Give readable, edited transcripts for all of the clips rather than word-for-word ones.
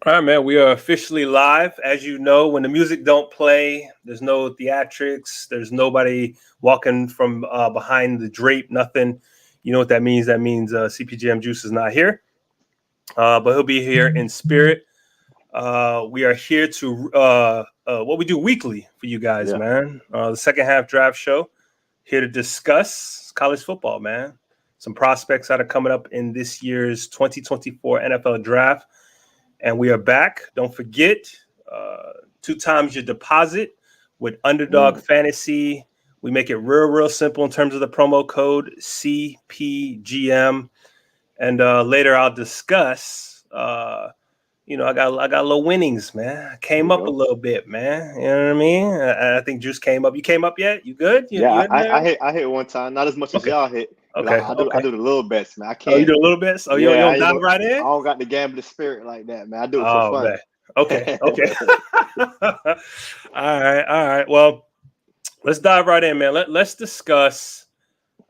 All right, man. We are officially live. As you know, when the music don't play, there's no theatrics. There's nobody walking from behind the drape. Nothing. You know what that means? That means CPGM Juice is not here, but he'll be here in spirit. We are here to what we do weekly for you guys, man. The second half draft show. Here to discuss college football, man. Some prospects that are coming up in this year's 2024 NFL draft. And we are back. Don't forget, 2 times your deposit with Underdog Fantasy. We make it real simple in terms of the promo code CPGM. And later I'll discuss. I got a little winnings, man. I came up a little bit, man. You know what I mean? I think Juice came up. You came up yet? You good? I hit one time, not as much as y'all hit. Okay. I do the little bets, man. I can't. Oh, you do a little bit? So you don't dive right in? I don't got the gambling spirit like that, man. I do it for fun. Man. Okay. All right. Well, let's dive right in, man. Let's discuss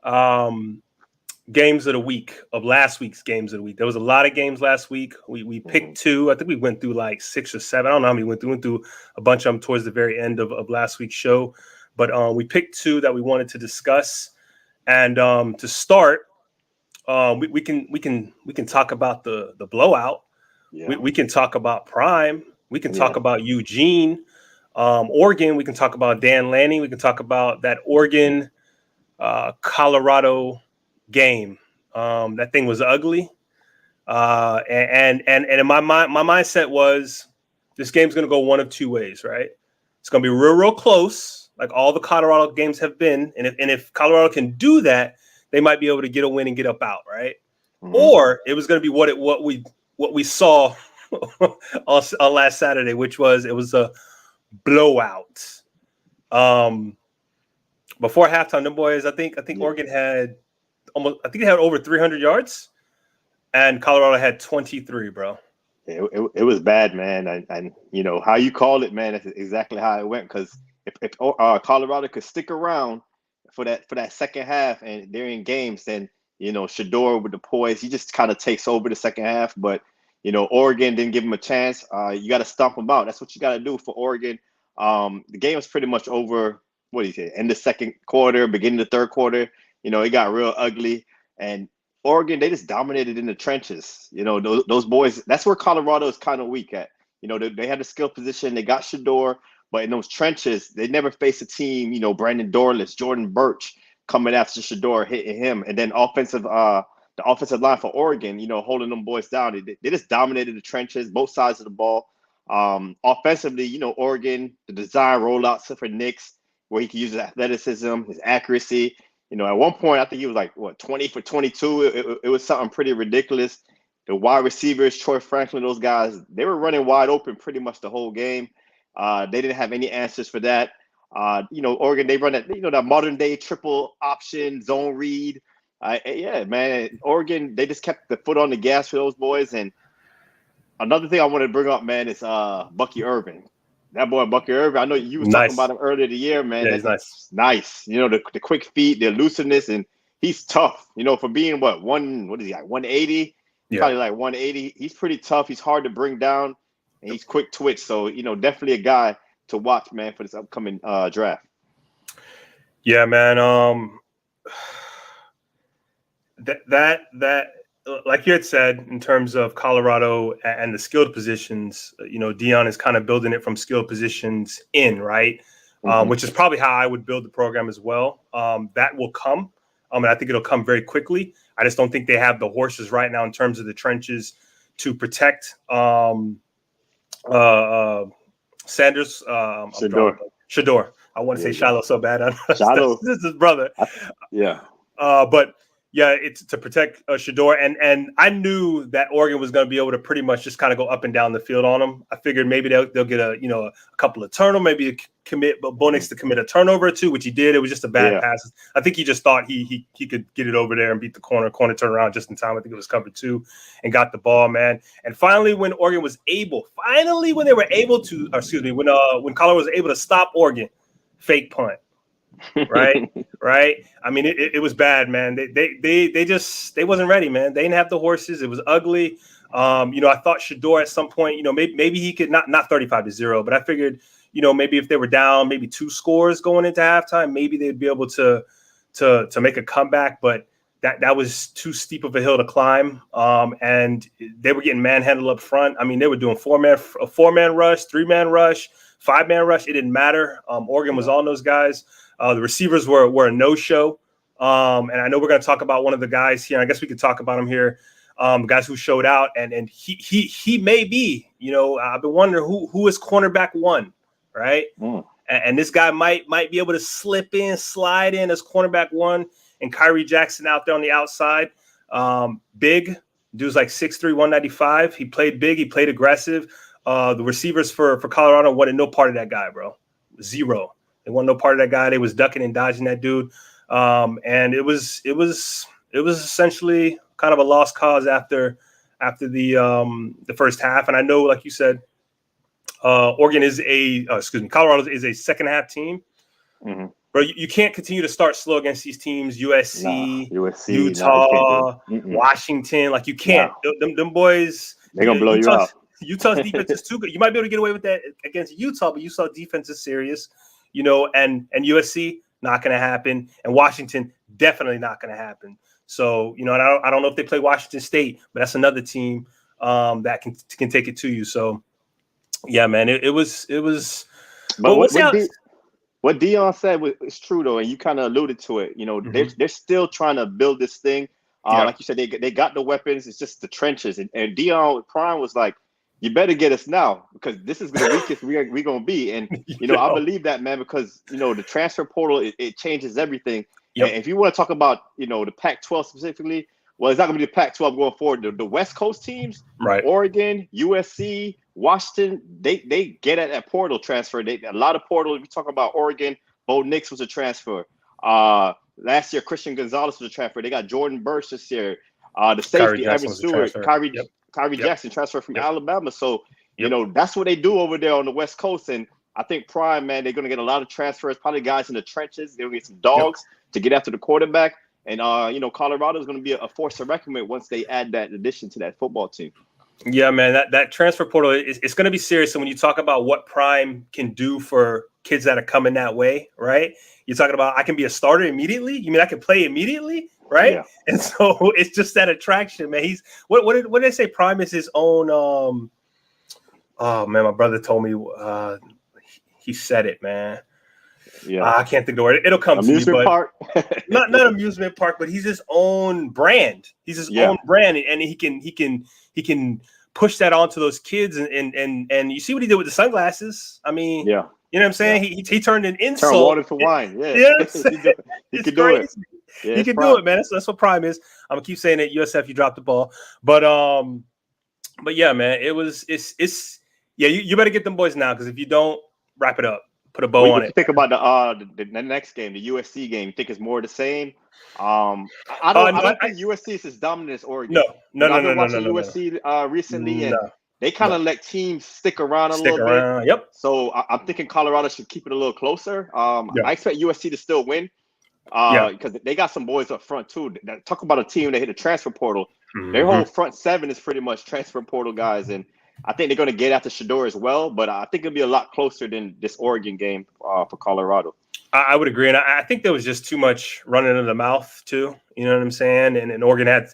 games of the week, of last week's games of the week. There was a lot of games last week. We picked 2. I think we went through like 6 or 7. I don't know how many we went through. We went through a bunch of them towards the very end of last week's show. But we picked 2 that we wanted to discuss. And to start, we can talk about the blowout. Yeah. We can talk about Prime. We can talk about Eugene, Oregon. We can talk about Dan Lanning. We can talk about that Oregon, Colorado game. That thing was ugly. And in my mind, my mindset was this game's going to go one of 2 ways, right? It's going to be real close, like all the Colorado games have been. And if Colorado can do that, they might be able to get a win and get up out, right? Mm-hmm. Or it was going to be what we saw on last Saturday, which was a blowout. Before halftime, the boys, I think Oregon had they had over 300 yards, and Colorado had 23, bro. It was bad, man. And you know how you call it, man. That's exactly how it went. Because if Colorado could stick around for that second half and they're in games, then Shador with the poise, he just kind of takes over the second half. But Oregon didn't give him a chance. You got to stomp them out. That's what you got to do for Oregon. The game was pretty much over. What do you say? In the second quarter, beginning of the third quarter, it got real ugly. And Oregon, they just dominated in the trenches. Those boys, that's where Colorado is kind of weak at. They had the skill position. They got Shador, but in those trenches, they never faced a team, Brandon Dorless, Jordan Birch coming after Shador, hitting him. And then the offensive line for Oregon, holding them boys down. They just dominated the trenches, both sides of the ball. Offensively, Oregon, the design rollouts for Nix, where he can use his athleticism, his accuracy. At one point, I think he was like, 20 for 22. It was something pretty ridiculous. The wide receivers, Troy Franklin, those guys, they were running wide open pretty much the whole game. They didn't have any answers for that. Oregon, they run that modern day triple option zone read. Man, Oregon, they just kept the foot on the gas for those boys. And another thing I want to bring up, man, is Bucky Irvin. That boy, Bucky Irvin, I know you was talking about him earlier in the year, man. Yeah, he's nice. Nice. The quick feet, the elusiveness, and he's tough. For being what is he, like 180? Yeah. Probably like 180. He's pretty tough. He's hard to bring down, and he's quick twitch. So, definitely a guy to watch, man, for this upcoming draft. Yeah, man. That like you had said, in terms of Colorado and the skilled positions, Dion is kind of building it from skilled positions in, right? Which is probably how I would build the program as well. That will come. And I think it'll come very quickly. I just don't think they have the horses right now in terms of the trenches to protect Sanders. Shador. I want to say Shiloh so bad. Shiloh. This is his brother. Yeah. But yeah, it's to protect Shador. And I knew that Oregon was going to be able to pretty much just kind of go up and down the field on them. I figured maybe they'll get a couple of turnovers, maybe Bo Nix to commit a turnover or 2, which he did. It was just a bad pass. I think he just thought he could get it over there and beat the corner turn around just in time. I think it was cover 2 and got the ball, man. And finally, when Oregon was able, when Colorado was able to stop Oregon, fake punt. right? Right. I mean, it was bad, man. They wasn't ready, man. They didn't have the horses. It was ugly. I thought Shador at some point, maybe he could not 35-0, but I figured, maybe if they were down, maybe 2 scores going into halftime, maybe they'd be able to make a comeback. But that was too steep of a hill to climb. And they were getting manhandled up front. I mean, they were doing a 4-man rush, 3-man rush, 5-man rush. It didn't matter. Oregon was on those guys. The receivers were a no-show. And I know we're going to talk about one of the guys here. I guess we could talk about him here. Guys who showed out, and he may be, I've been wondering who is cornerback 1, right? And this guy might be able to slide in as cornerback 1, and Kyrie Jackson out there on the outside. Big dude's like 6'3", 195. He played big. He played aggressive. The receivers for Colorado wanted no part of that guy, bro. Zero. They wanted no part of that guy. They was ducking and dodging that dude. And it was essentially kind of a lost cause after the first half. And I know, like you said, Colorado is a second half team. Mm-hmm. Bro, you can't continue to start slow against these teams. USC, Utah, Washington. Like, you can't. Them boys, they're gonna blow you out. Utah's defense is too good. You might be able to get away with that against Utah, but Utah defense is serious. And USC, not going to happen. And Washington, definitely not going to happen. So, and I don't know if they play Washington State, but that's another team that can take it to you. So, yeah, man, it was. But what Dion said was true, though, and you kind of alluded to it. They're still trying to build this thing. Like you said, they got the weapons. It's just the trenches. And Dion Prime was like, you better get us now, because this is the weakest we're going to be. And, I believe that, man, because, the transfer portal, it changes everything. Yep. And if you want to talk about, the Pac-12 specifically, well, it's not going to be the Pac-12 going forward. The West Coast teams, right? Oregon, USC, Washington, they get at that portal transfer. A lot of portal. If you talk about Oregon, Bo Nix was a transfer. Last year, Christian Gonzalez was a transfer. They got Jordan Burch this year. The safety, Evan Stewart, Kyrie Jackson transfer from Alabama. So, that's what they do over there on the West Coast. And I think Prime, man, they're going to get a lot of transfers, probably guys in the trenches. They're going to get some dogs to get after the quarterback. And, Colorado is going to be a force to reckon with once they add that addition to that football team. Yeah, man, that transfer portal, it's going to be serious. And when you talk about what Prime can do for kids that are coming that way, right? You're talking about, I can be a starter immediately. You mean I can play immediately? Right. Yeah. And so it's just that attraction, man. He's what did they say? Prime is his own. Oh man, my brother told me he said it, man. Yeah, I can't think of the word. It'll come amusement to me, park. not amusement park, but he's his own brand. He's his own brand, and he can push that onto those kids. And you see what he did with the sunglasses. I mean, you know what I'm saying? Yeah. He turned an insult. Turn water to wine. Yeah, he could do it. Yeah, he can do it, man. That's what Prime is. I'm gonna keep saying it. USF, you dropped the ball, but yeah, man, it's you better get them boys now, because if you don't, wrap it up, put a bow on it. Think about the next game, the USC game. You think it's more the same? I don't think USC is as dominant as Oregon. No. I've been watching USC recently, and they kind of let teams stick around a little bit. Yep. So I'm thinking Colorado should keep it a little closer. I expect USC to still win. Because they got some boys up front too. Talk about a team that hit the transfer portal. Mm-hmm. Their whole front seven is pretty much transfer portal guys, and I think they're going to get after Shador as well. But I think it'll be a lot closer than this Oregon game for Colorado. I would agree, and I think there was just too much running in the mouth too. You know what I'm saying? And Oregon had,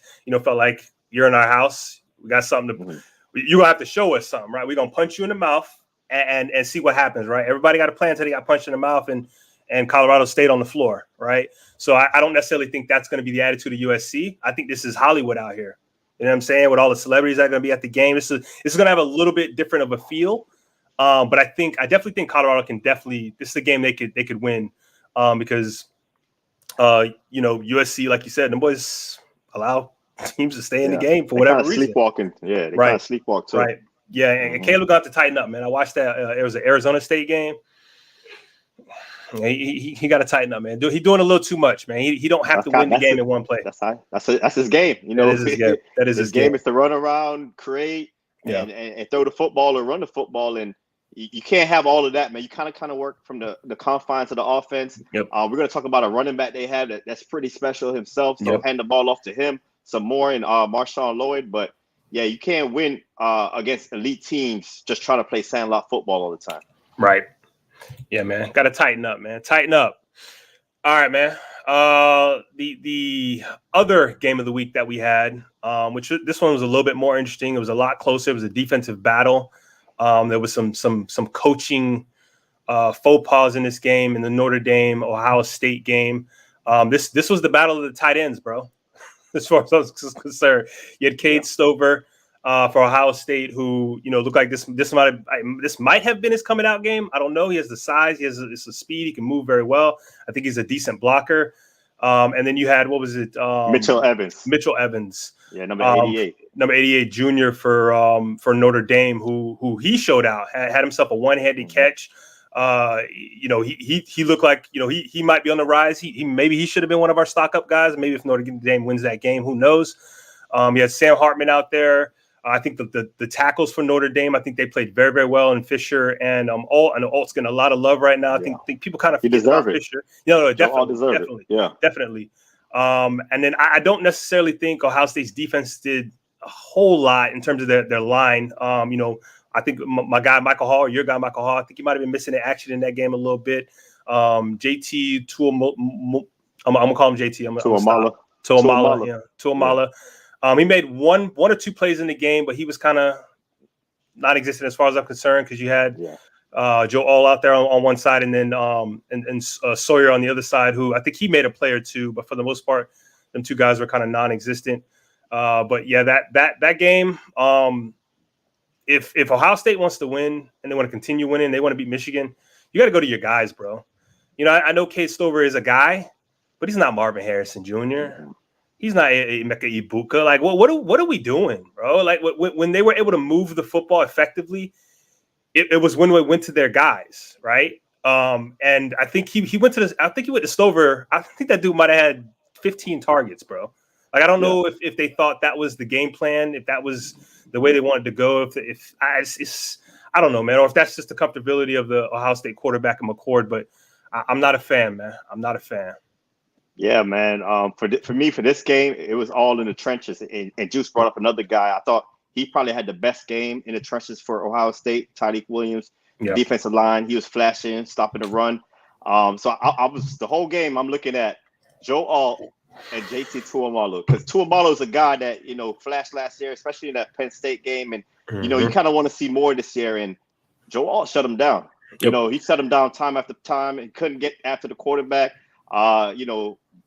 felt like, you're in our house. We got something to. Mm-hmm. You gonna have to show us something, right? We're gonna punch you in the mouth and see what happens, right? Everybody got a plan until they got punched in the mouth, and Colorado stayed on the floor, right? So I don't necessarily think that's going to be the attitude of USC. I think this is Hollywood out here. You know what I'm saying? With all the celebrities that are going to be at the game, this is going to have a little bit different of a feel. But I definitely think Colorado can definitely. This is a game they could win because USC, like you said, the boys allow teams to stay in the game for whatever reason. Sleepwalking, they kind of sleepwalk too. Right, yeah, and Caleb got to tighten up, man. I watched that. It was an Arizona State game. He got to tighten up, man. He's doing a little too much, man. He don't have to win the game in one play. That's his game. That is his game. That is his game. Is to run around, create, and throw the football or run the football. And you can't have all of that, man. You kind of work from the confines of the offense. Yep. We're going to talk about a running back they have that's pretty special himself. So Yep. hand the ball off to him some more and Marshawn Lloyd. But yeah, you can't win against elite teams just trying to play sandlot football all the time. Right. Yeah, man. Got to tighten up, man. Tighten up. All right, man. The other game of the week that we had, which this one was a little bit more interesting. It was a lot closer. It was a defensive battle. There was some coaching faux pas in this game, in the Notre Dame Ohio State game. This was the battle of the tight ends, bro. As far as I was concerned, you had Cade Stover for Ohio State, who looked like this might have been his coming out game. I don't know. He has the size, he has the speed, he can move very well. I think he's a decent blocker. And then you had Mitchell Evans. Yeah, number 88. Number 88 junior for Notre Dame, who he showed out, had himself a one-handed catch. He looked like he might be on the rise. Maybe he should have been one of our stock up guys. Maybe if Notre Dame wins that game, who knows? You had Sam Hartman out there. I think the tackles for Notre Dame, I think they played very, very well. And Fisher and Alt's getting a lot of love right now. I think people kind of forget about Fisher. Definitely. Yeah, definitely. And then I don't necessarily think Ohio State's defense did a whole lot in terms of their line. I think my guy Michael Hall, your guy Michael Hall, I think he might have been missing the action in that game a little bit. JT I'm gonna call him JT. Tuamala. Tuamala. He made one or two plays in the game, but he was kind of non-existent as far as I'm concerned, because you had Joe All out there on one side, and then Sawyer on the other side, who I think he made a play or two, but for the most part, them two guys were kind of non-existent. But yeah, that game, if Ohio State wants to win and they want to continue winning, they want to beat Michigan, you got to go to your guys, bro. I know Cade Stover is a guy, but he's not Marvin Harrison Jr. He's not Emeka Ibuka. Like, what are we doing, bro? Like, when they were able to move the football effectively, it was when we went to their guys, right? And I think he went to this. I think he went to Stover. I think that dude might have had 15 targets, bro. Like, I don't know if they thought that was the game plan, if that was the way they wanted to go. I don't know, man, or if that's just the comfortability of the Ohio State quarterback and McCord. But I'm not a fan, man. I'm not a fan. Yeah, man. For me, for this game, it was all in the trenches. And Juice brought up another guy. I thought he probably had the best game in the trenches for Ohio State, Tyreek Williams. Defensive line, he was flashing, stopping the run. So I was the whole game. I'm looking at Joe Alt and JT Tuamalo, because Tuamalo is a guy that flashed last year, especially in that Penn State game, and you kind of want to see more this year. And Joe Alt shut him down. He shut him down time after time and couldn't get after the quarterback.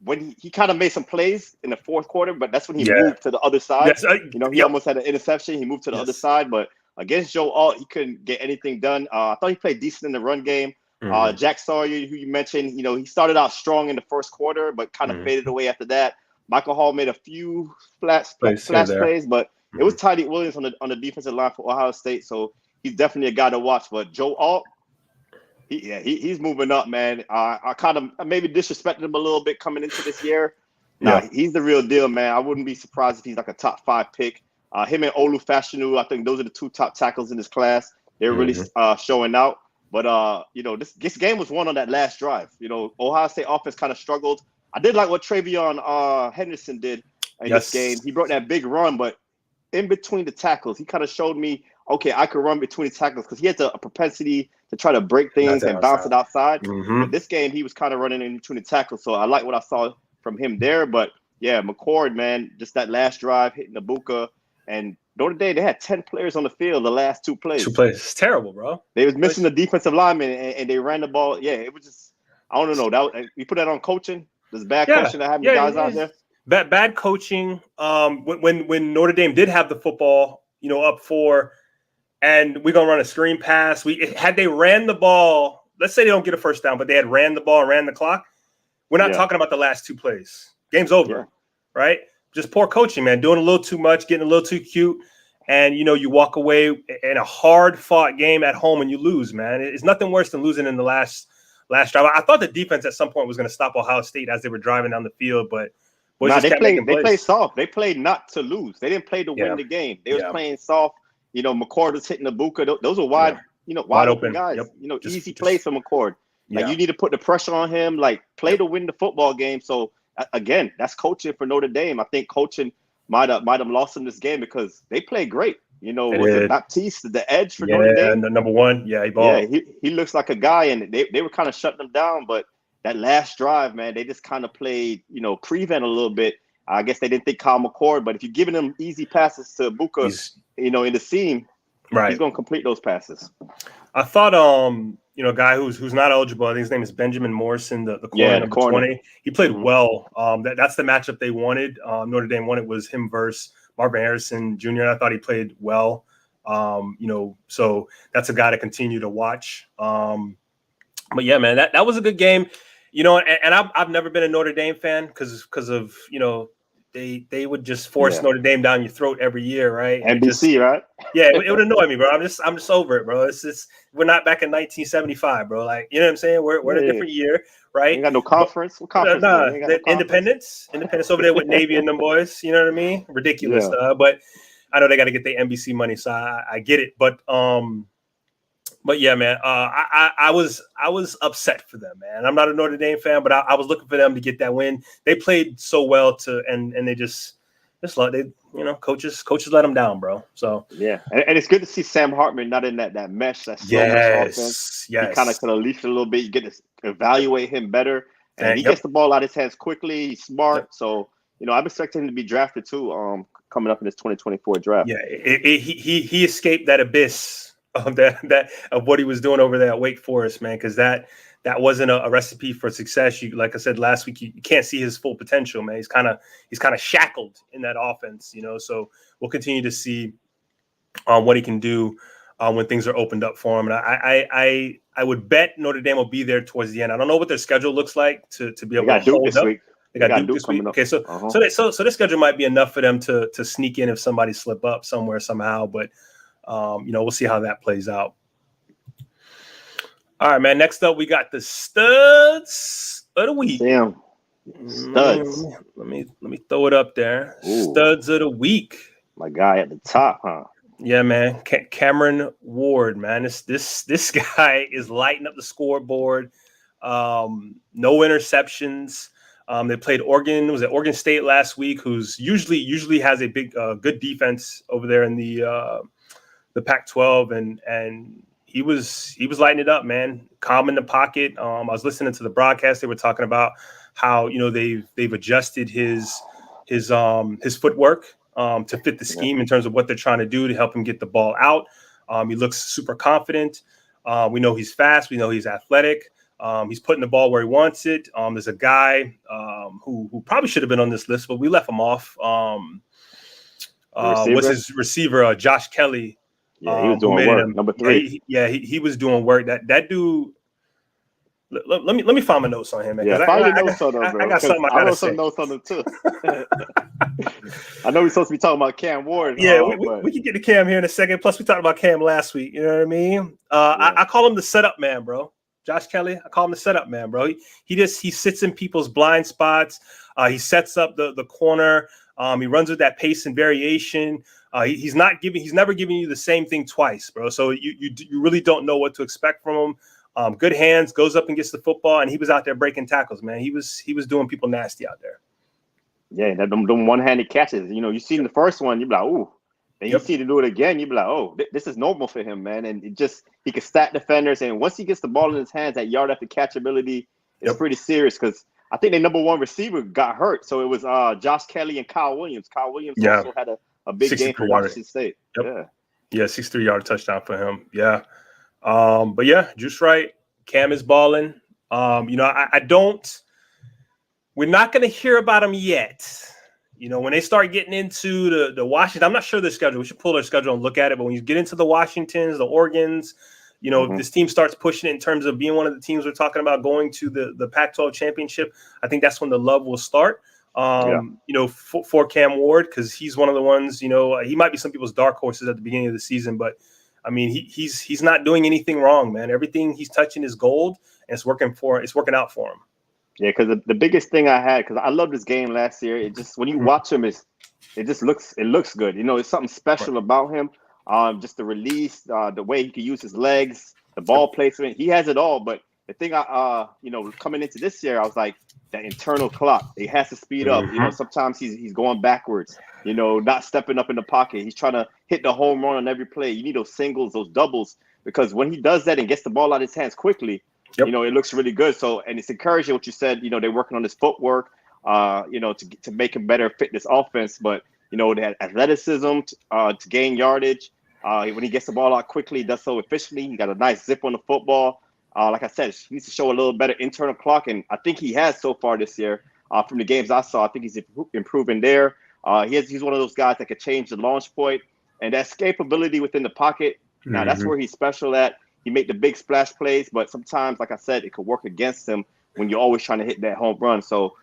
When he kind of made some plays in the fourth quarter, but that's when he moved to the other side. He almost had an interception. He moved to the other side, but against Joe Alt, he couldn't get anything done. I thought he played decent in the run game. Jack Sawyer, who you mentioned, he started out strong in the first quarter, but kind of faded away after that. Michael Hall made a few flash plays, but it was Tyreek Williams on the defensive line for Ohio State, so he's definitely a guy to watch. But Joe Alt, he's moving up, man. I kind of maybe disrespected him a little bit coming into this year. He's the real deal, man. I wouldn't be surprised if he's like a top 5 pick. Him and Olu Fashanu, I think those are the 2 top tackles in this class. They're really showing out. But this game was won on that last drive. Ohio State offense kind of struggled. I did like what Travion Henderson did in this game. He brought that big run, but in between the tackles, he kind of showed me, okay, I could run between the tackles, because he has a propensity to try to break things and bounce it outside. But this game, he was kind of running in between the tackles, so I like what I saw from him there. But yeah, McCord, man, just that last drive hitting the Buka, and Notre Dame, they had 10 players on the field the last 2 plays. 2 plays. It's terrible, bro. They was missing the defensive lineman, and they ran the ball. Yeah, it was just, I don't know. You put that on coaching? There's bad coaching that having guys out there? Bad coaching. When Notre Dame did have the football, up 4, and we're going to run a screen pass. Had they ran the ball, let's say they don't get a first down, but they had ran the ball and ran the clock. We're not talking about the last 2 plays. Game's over, right? Just poor coaching, man. Doing a little too much, getting a little too cute. And, you walk away in a hard-fought game at home and you lose, man. It's nothing worse than losing in the last drive. I thought the defense at some point was going to stop Ohio State as they were driving down the field, but they played soft. They played not to lose. They didn't play to win the game. They was playing soft. McCord was hitting the Buka. Those are wide wide open guys. Yep. Easy plays from McCord. Like, Yeah. you need to put the pressure on him, like, play to win the football game. So again, that's coaching for Notre Dame. I think coaching might have lost him this game because they played great. Was it Baptiste, the edge for Notre Dame? Number one. Yeah, he balled. Yeah, he looks like a guy, and they were kind of shutting him down. But that last drive, man, they just kind of played, prevent a little bit. I guess they didn't think Kyle McCord, but if you're giving him easy passes to Buka, in the seam, he's going to complete those passes. I thought, a guy who's not eligible, I think his name is Benjamin Morrison, the corner, number 20. He played well. That's the matchup they wanted. Notre Dame wanted was him versus Marvin Harrison Jr. I thought he played well. So that's a guy to continue to watch. But yeah, man, that was a good game. And I've never been a Notre Dame fan because of they would just force Notre Dame down your throat every year, right? And NBC, right? Yeah, it would annoy me, bro. I'm just over it, bro. It's just we're not back in 1975, bro. Like, you know what I'm saying? We're in a different year, right? You got no conference. What conference? Independence over there with Navy and them boys. You know what I mean? Ridiculous, but I know they got to get their NBC money, so I get it. But yeah, man, I was upset for them, man. I'm not a Notre Dame fan, but I was looking for them to get that win. They played so well and they just coaches let them down, bro. So yeah, and it's good to see Sam Hartman not in that mesh, that slow mesh offense. He kind of leafed a little bit. You get to evaluate him better, and he gets the ball out of his hands quickly. He's smart, so I'm expecting him to be drafted too. Coming up in this 2024 draft. Yeah, he escaped that abyss of what he was doing over there at Wake Forest, man, because that wasn't a recipe for success. Like I said last week, you can't see his full potential, man. He's kind of shackled in that offense, So we'll continue to see what he can do when things are opened up for him. And I would bet Notre Dame will be there towards the end. I don't know what their schedule looks like to be able to hold up. They got Duke this week. Okay, so their schedule might be enough for them to sneak in if somebody slip up somewhere somehow, but. We'll see how that plays out. All right, man. Next up, we got the studs of the week. Damn. Studs. Let me throw it up there. Ooh. Studs of the week. My guy at the top, huh? Yeah, man. Cameron Ward, man. This guy is lighting up the scoreboard. No interceptions. They played Oregon. Was it Oregon State last week? Who's usually has a big, good defense over there in the Pac-12, and he was lighting it up, man. Calm in the pocket. I was listening to the broadcast. They were talking about how they've adjusted his footwork to fit the scheme in terms of what they're trying to do to help him get the ball out. He looks super confident. We know he's fast. We know he's athletic. He's putting the ball where he wants it. There's a guy who probably should have been on this list, but we left him off. Was his receiver Josh Kelly? Yeah, he was doing work. Number 3. He was doing work. That dude. Let me find my notes on him, man. Yeah, find your notes on him, bro. I got something I wrote some notes on him too. I know we're supposed to be talking about Cam Ward. Yeah, we can get to Cam here in a second. Plus, we talked about Cam last week. You know what I mean? I call him the setup man, bro. Josh Kelly, I call him the setup man, bro. He sits in people's blind spots. He sets up the corner. He runs with that pace and variation. He's never giving you the same thing twice, bro. So you really don't know what to expect from him. Good hands, goes up and gets the football, and he was out there breaking tackles, man. He was doing people nasty out there. Yeah, them one-handed catches. You see in the first one, you be like, ooh. Then you see him do it again, you be like, oh, this is normal for him, man. And he can stack defenders, and once he gets the ball in his hands, that yard after catch ability is pretty serious because I think their number one receiver got hurt. So it was Josh Kelly and Kyle Williams. Kyle Williams also had a big game for Washington State. Yep. Yeah, 63-yard touchdown for him. Yeah. But yeah, Juice Wright, Cam is balling. We're not going to hear about him yet. When they start getting into the Washington, I'm not sure their schedule. We should pull their schedule and look at it. But when you get into the Washingtons, the Oregons, this team starts pushing it in terms of being one of the teams we're talking about going to the Pac-12 championship. I think that's when the love will start. For Cam Ward, because he's one of the ones. He might be some people's dark horses at the beginning of the season, but I mean, he's not doing anything wrong, man. Everything he's touching is gold, and it's working out for him. Yeah, because the biggest thing I had, because I loved this game last year, it just when you watch him, it looks good. It's something special about him. just the release, the way he can use his legs, the ball placement. He has it all. But the thing, coming into this year, I was like, that internal clock. He has to speed up. Sometimes he's going backwards. Not stepping up in the pocket. He's trying to hit the home run on every play. You need those singles, those doubles, because when he does that and gets the ball out of his hands quickly, it looks really good. So, and it's encouraging what you said. They're working on his footwork, to make him better fit this offense. But that athleticism to gain yardage. When he gets the ball out quickly, he does so efficiently. He got a nice zip on the football. Like I said, he needs to show a little better internal clock, and I think he has so far this year. From the games I saw, I think he's improving there. He's one of those guys that could change the launch point and that escapability within the pocket. Now, that's where he's special at. He make the big splash plays, but sometimes, like I said, it could work against him when you're always trying to hit that home run. So,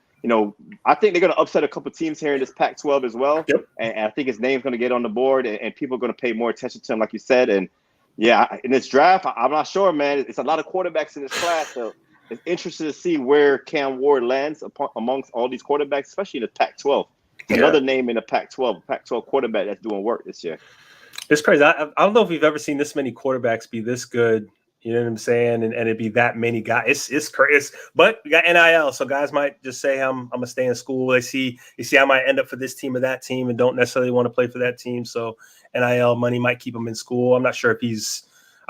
I think they're going to upset a couple teams here in this Pac-12 as well. And I think his name's going to get on the board, and people are going to pay more attention to him, like you said. And, yeah, in this draft, I'm not sure, man. It's a lot of quarterbacks in this class. So it's interesting to see where Cam Ward lands amongst all these quarterbacks, especially in the Pac-12. Another name in the Pac-12 quarterback that's doing work this year. It's crazy. I don't know if we've ever seen this many quarterbacks be this good. You know what I'm saying? And it'd be that many guys. It's crazy. But we got NIL, so guys might just say I'm gonna stay in school. They see I might end up for this team or that team and don't necessarily want to play for that team. So NIL money might keep him in school. I'm not sure if I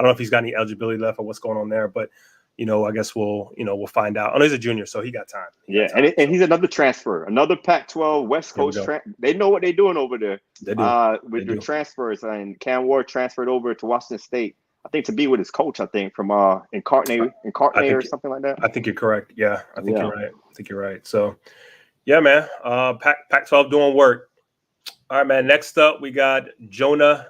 don't know if he's got any eligibility left or what's going on there, but I guess we'll find out. Oh, no, he's a junior, so he got time. And he's another transfer, another Pac-12 West Coast. They know what they're doing over there. They do. With the transfers, and Cam Ward transferred over to Washington State. I think to be with his coach. I think from Incarnate or something like that. I think you're correct. Yeah, I think you're right. So, yeah, man. Pac-12 doing work. All right, man. Next up, we got Jonah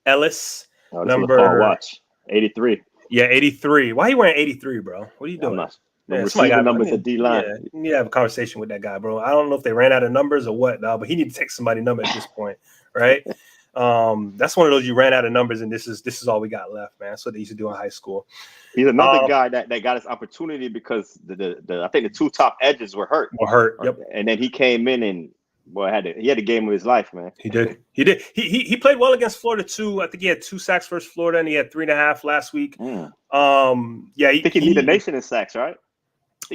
Ellis, number watch 83. Yeah, 83. Why are you wearing 83, bro? What are you doing? Receiving numbers at D-line. Yeah, you need to have a conversation with that guy, bro. I don't know if they ran out of numbers or what, but he need to take somebody's number at this point, right? That's one of those you ran out of numbers, and this is all we got left, man. That's what they used to do in high school. He's another guy that got his opportunity because I think the two top edges were hurt. Yep. And then he came in and he had a game of his life, man. He did. He played well against Florida too. I think he had 2 sacks versus Florida, and he had 3.5 last week. I think he lead the nation in sacks, right?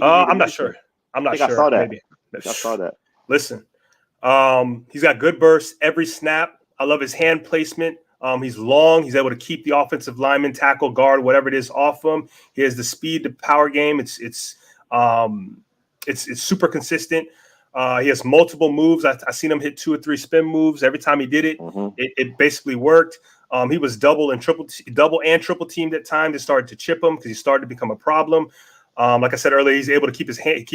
I'm not sure. I saw that. Maybe. I saw that. Listen, he's got good bursts every snap. I love his hand placement. He's long. He's able to keep the offensive lineman, tackle, guard, whatever it is, off him. He has the speed, the power game. It's super consistent. He has multiple moves. I seen him hit 2 or 3 spin moves. Every time he did it, it basically worked. He was double and triple teamed at times. It started to chip him because he started to become a problem. Like I said earlier, he's able to keep his hand,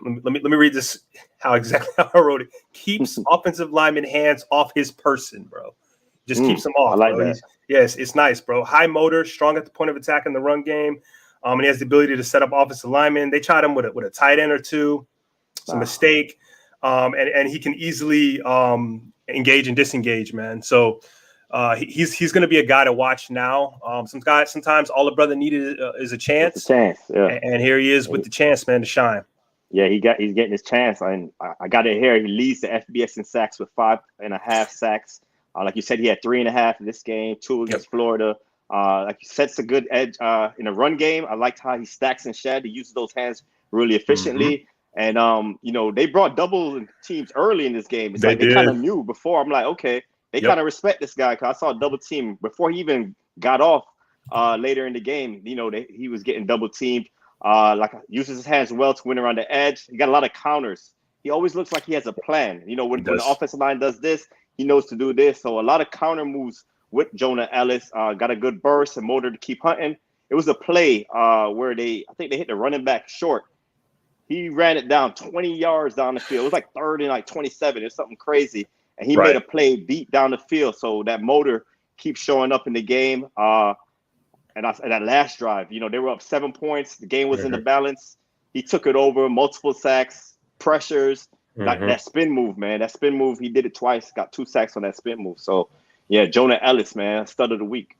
let me read this how I wrote it. Keeps offensive lineman hands off his person, bro. Just keeps them off. I like bro. that. Yes, it's nice, bro. High motor, strong at the point of attack in the run game. And he has the ability to set up offensive linemen. They tried him with a tight end or two. It's a mistake. And he can easily engage and disengage, man. So he's going to be a guy to watch now. Sometimes all a brother needed is a chance. It's a chance, yeah. And here he is with the chance, man, to shine. Yeah, he's getting his chance. And I got it here. He leads the FBS in sacks with 5.5 sacks. Like you said, he had 3.5 in this game, 2 against Florida. Like you said, it's a good edge in a run game. I liked how he stacks and shed. He uses those hands really efficiently. And, they brought double teams early in this game. It's they kind of knew before. I'm like, okay, they kind of respect this guy because I saw a double team before he even got off later in the game. He was getting double teamed. Uses his hands well to win around the edge. He got a lot of counters. He always looks like he has a plan. When the offensive line does this, he knows to do this. So a lot of counter moves with Jonah Ellis. Got a good burst and motor to keep hunting. It was a play where I think they hit the running back short. He ran it down 20 yards down the field. It was like 3rd and like 27. It's something crazy. And he made a play deep down the field. So that motor keeps showing up in the game. And that last drive, they were up 7 points. The game was in the balance. He took it over, multiple sacks, pressures, like that spin move, man. That spin move, he did it twice, got 2 sacks on that spin move. So, yeah, Jonah Ellis, man, stud of the week.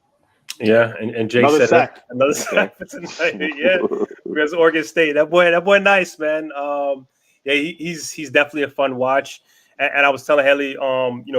Yeah, and Jake another said sack. Another sack for tonight. Yeah, because Oregon State, that boy, nice, man. Yeah, he's definitely a fun watch. And I was telling Haley,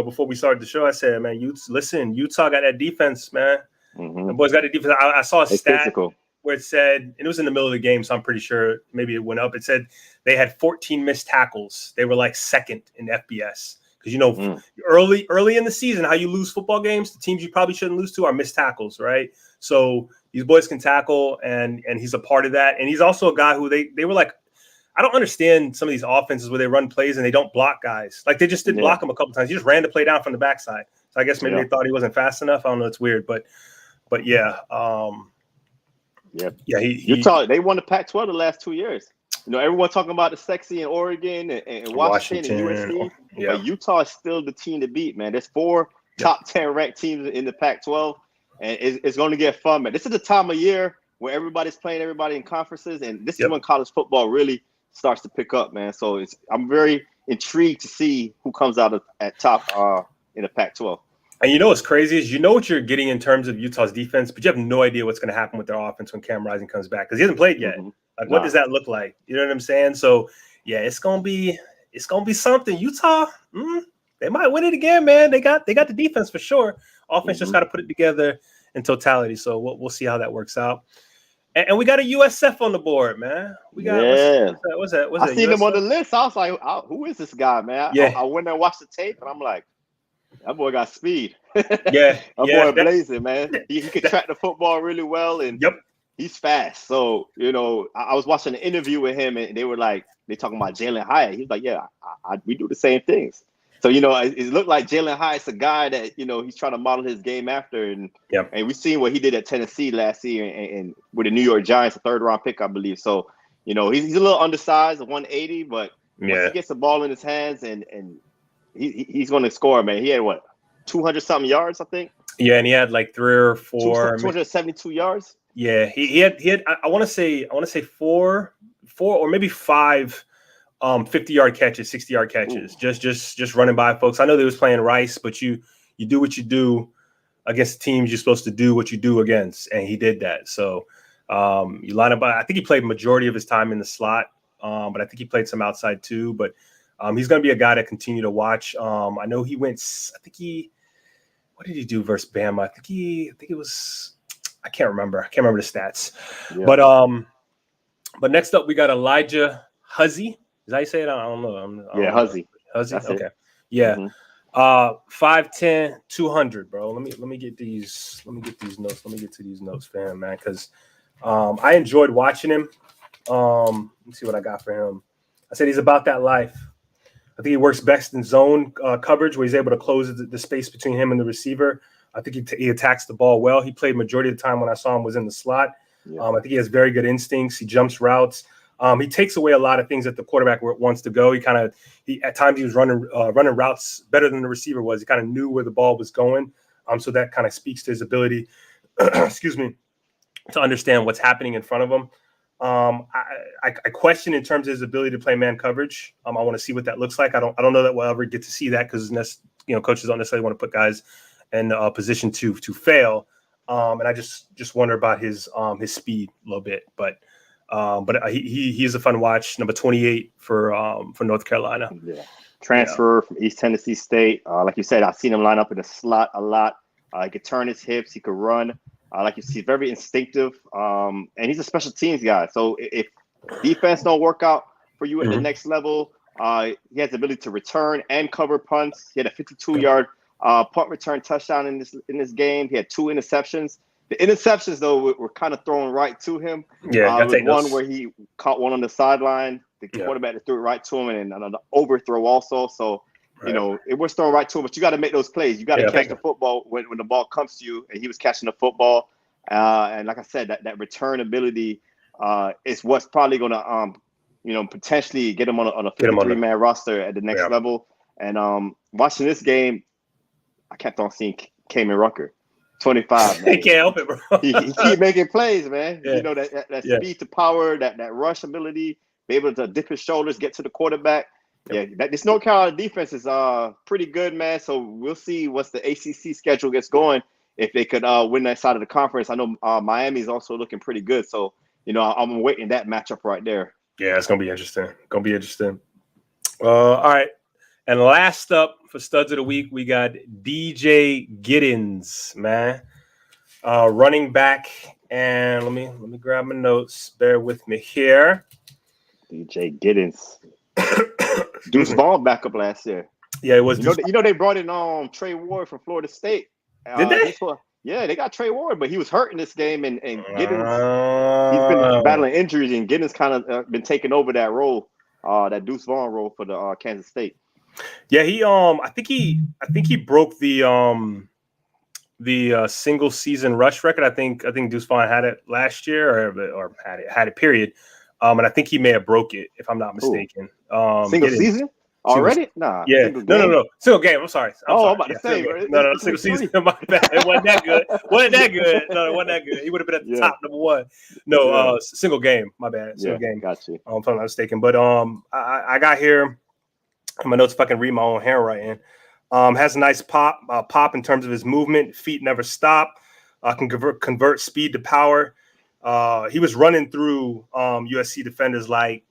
before we started the show, I said, man, Utah got that defense, man. The boys got the defense. I saw a stat physical. Where it said, and it was in the middle of the game, so I'm pretty sure maybe it went up. It said they had 14 missed tackles. They were like second in FBS. Because, early in the season, how you lose football games, the teams you probably shouldn't lose to are missed tackles, right? So these boys can tackle, and he's a part of that. And he's also a guy who they were like, I don't understand some of these offenses where they run plays and they don't block guys. Like they just didn't block him a couple times. He just ran the play down from the backside. So I guess maybe they thought he wasn't fast enough. I don't know. It's weird, but yeah. Utah, they won the Pac-12 the last 2 years. Everyone talking about the sexy in Oregon and Washington and USC. Yeah. But Utah is still the team to beat, man. There's 4 top 10 ranked teams in the Pac-12, and it's going to get fun, man. This is the time of year where everybody's playing everybody in conferences, and this is when college football really starts to pick up, man. So I'm very intrigued to see who comes out at top in the Pac-12. And what's crazy is what you're getting in terms of Utah's defense, but you have no idea what's going to happen with their offense when Cam Rising comes back because he hasn't played yet. Like, what does that look like? You know what I'm saying? So, yeah, it's gonna be something. Utah, they might win it again, man. They got the defense for sure. Offense just got to put it together in totality. So we'll see how that works out. And we got a USF on the board, man. We got what's that? I seen him on the list. I was like, who is this guy, man? I went there and watched the tape, and I'm like, that boy got speed. That boy blazing, man. He could track the football really well, and he's fast. So, I was watching an interview with him, and they talking about Jalen Hyatt. He's like, we do the same things. So, it looked like Jalen Hyatt's a guy that, he's trying to model his game after. And we've seen what he did at Tennessee last year and with the New York Giants, a 3rd-round pick, I believe. So, he's a little undersized, 180, but once he gets the ball in his hands and he's going to score, man. He had 200-something yards, I think. Yeah, and he had like 3 or 4. 272 yards. Yeah, he had. I want to say 4 or maybe 5 50-yard catches, 60-yard catches. Ooh. Just running by folks. I know they was playing Rice, but you do what you do against teams you're supposed to do what you do against, and he did that. So you line up. I think he played majority of his time in the slot, but I think he played some outside too. But he's going to be a guy to continue to watch. I know he went. What did he do versus Bama? I think it was. I can't remember the stats. Yeah. But next up we got Elijah Huzzy. Is that how you say it? I don't know. Huzzy. Huzzy. Okay. Yeah. 5'10", 200, bro. Let me get these notes. Let me get to these notes for him, man, because I enjoyed watching him. Let's see what I got for him. I said he's about that life. I think he works best in zone coverage where he's able to close the space between him and the receiver. I think he attacks the ball well. He played majority of the time when I saw him was in the slot. Yeah. I think he has very good instincts. He jumps routes. He takes away a lot of things that the quarterback wants to go. He at times he was running routes better than the receiver was. He kind of knew where the ball was going. So that kind of speaks to his ability, to understand what's happening in front of him. I question in terms of his ability to play man coverage. I want to see what that looks like. I don't know that we'll ever get to see that because coaches don't necessarily want to put guys in a position to fail. And I just wonder about his speed a little bit, but he is a fun watch. Number 28 for North Carolina. Yeah, transfer from East Tennessee State. Like you said, I've seen him line up in the slot a lot. He could turn his hips. He could run. Like you see, very instinctive. And he's a special teams guy. So if defense don't work out for you at the next level, he has the ability to return and cover punts. He had a 52-yard punt return touchdown in this game. He had 2 interceptions. The interceptions, though, were kind of thrown right to him. Yeah, one where he caught one on the sideline. The quarterback threw it right to him, and an overthrow also. So, it was thrown right to him. But you got to make those plays. You got to catch the football when the ball comes to you, and he was catching the football. And like I said, that return ability is what's probably going to, potentially get him on a 53-man roster at the next level. And watching this game, I kept on seeing Kamen Rucker. 25, man. He can't help it, bro. he keep making plays, man. Yeah. That speed to power, that rush ability, be able to dip his shoulders, get to the quarterback. Yep. Yeah, this North Carolina defense is pretty good, man. So we'll see once the ACC schedule gets going if they could win that side of the conference. I know Miami's also looking pretty good. So, I'm waiting that matchup right there. Yeah, it's gonna be interesting. All right. And last up for studs of the week, we got DJ Giddens, man, running back. And let me grab my notes. Bear with me here. DJ Giddens. Deuce Vaughn back up last year. Yeah, it was. You know they brought in Trey Ward from Florida State. Did they? Yeah, they got Trey Ward, but he was hurt in this game, and Giddens, he's been battling injuries, and Giddens kind of been taking over that role, that Deuce Vaughn role for the Kansas State. Yeah, I think he broke the single season rush record. I think Deuce Vaughn had it last year, or had it period. And I think he may have broke it, if I'm not mistaken. Single season already? Nah. Yeah. No. Single game. I'm sorry. I'm about to say. No. Single season. My bad. It wasn't that good. No, it wasn't that good. He would have been at the top, number one. No. Single game. My bad. Single game. Got you. If I'm not mistaken. But I got here. My notes, if I can read my own handwriting. Has a nice pop in terms of his movement. Feet never stop. Can convert speed to power. He was running through USC defenders like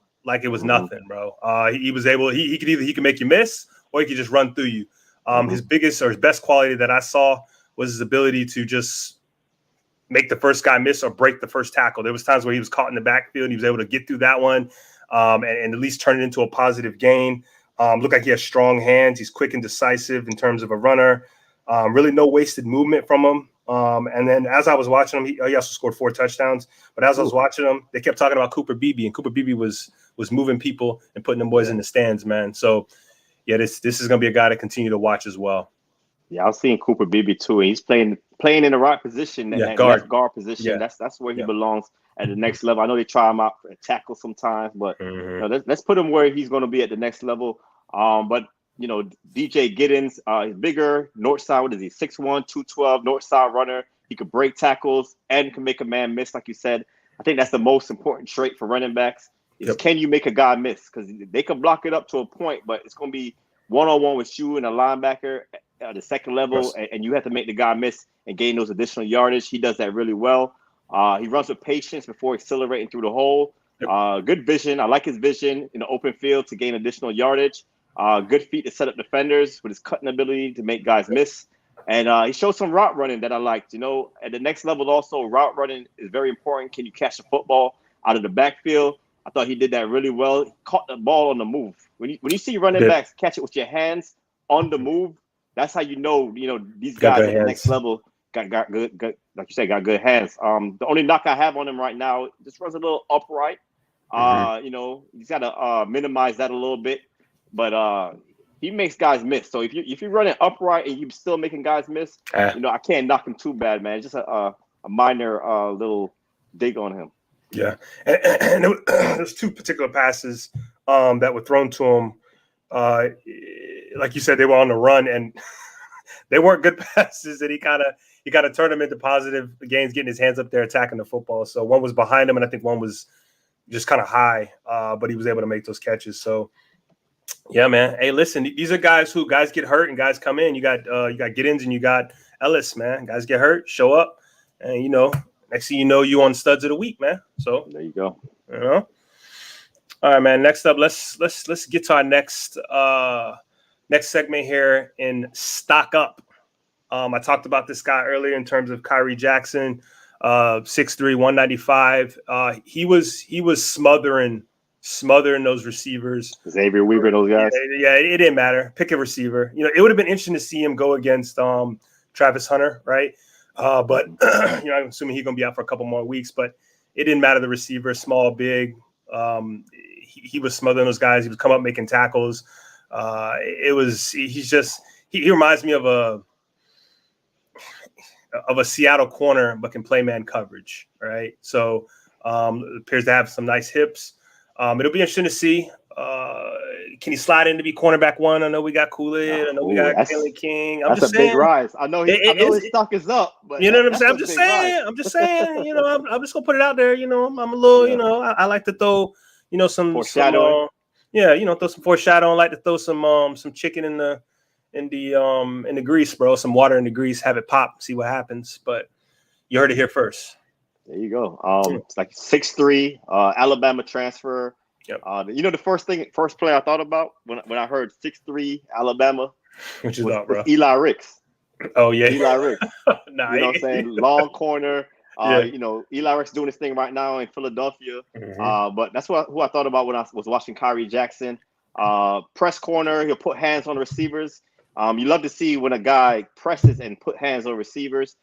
it was nothing, bro. He was able. He could make you miss, or he could just run through you. His biggest or his best quality that I saw was his ability to just make the first guy miss or break the first tackle. There was times where he was caught in the backfield and he was able to get through that one, and at least turn it into a positive gain. Looked like he has strong hands. He's quick and decisive in terms of a runner. Really no wasted movement from him. And then as I was watching him, he also scored 4 touchdowns. But as I was watching him, they kept talking about Cooper Beebe, and Cooper Beebe was moving people and putting them boys in the stands, man. So yeah, this is gonna be a guy to continue to watch as well. Yeah, I was seeing Cooper Beebe too, and he's playing in the right position, guard position. Yeah. That's where he belongs at the next level. I know they try him out for a tackle sometimes, but let's put him where he's going to be at the next level. But DJ Giddens, he's bigger, north side. What is he? 6'1", 212, north side runner. He could break tackles and can make a man miss, like you said. I think that's the most important trait for running backs. Is can you make a guy miss? Because they can block it up to a point, but it's going to be one-on-one with you and a linebacker at the second level, and you have to make the guy miss and gain those additional yardage. He does that really well. He runs with patience before accelerating through the hole. Good vision. I like his vision in the open field to gain additional yardage. Good feet to set up defenders with his cutting ability to make guys miss. And he showed some route running that I liked. At the next level also, route running is very important. Can you catch the football out of the backfield? I thought he did that really well. He caught the ball on the move. When you see running backs catch it with your hands on the move, that's how these guys at the next level got good, like you said, got good hands. The only knock I have on him right now, just runs a little upright. He's got to minimize that a little bit. But he makes guys miss. So if you're running upright and you're still making guys miss, I can't knock him too bad, man. Just a minor little dig on him. Yeah, and there's 2 particular passes that were thrown to him. Like you said, they were on the run, and they weren't good passes. And he kind of turned them into positive gains, getting his hands up there, attacking the football. So one was behind him, and I think one was just kind of high, but he was able to make those catches. So yeah, man. Hey, listen, these are guys get hurt and guys come in. You got Giddens and you got Ellis, man. Guys get hurt, show up, and next thing you know, you on studs of the week, man. So there you go. All right, man. Next up, let's get to our next segment here in Stock Up. I talked about this guy earlier in terms of Kyrie Jackson, 6'3", 195. He was smothering those receivers. Xavier Weaver, those guys. Yeah, it didn't matter. Pick a receiver. It would have been interesting to see him go against Travis Hunter, right? But I'm assuming he's gonna be out for a couple more weeks. But it didn't matter the receiver, small, big. He was smothering those guys. He was come up making tackles. He reminds me of a Seattle corner, but can play man coverage, right? So appears to have some nice hips. It'll be interesting to see. Can he slide in to be cornerback 1? I know we got Kool-Aid. I know we got Kelly King. That's a big rise. I know his stock is up. But you know what I'm saying? I'm just saying. I'm just gonna put it out there. I'm a little. I like to throw. Some foreshadowing. Throw some foreshadowing. Like to throw some chicken in the grease, bro. Some water in the grease. Have it pop. See what happens. But you heard it here first. There you go. It's like 6'3", Alabama transfer. Yep. The first player I thought about when I heard 6'3" Alabama What you was thought, bro? Eli Ricks. Oh yeah, Eli Ricks. nah, You know what I'm saying? Long corner. yeah. Eli Ricks doing his thing right now in Philadelphia. Mm-hmm. But that's who I thought about when I was watching Kyrie Jackson. Press corner, he'll put hands on the receivers. You love to see when a guy presses and put hands on receivers.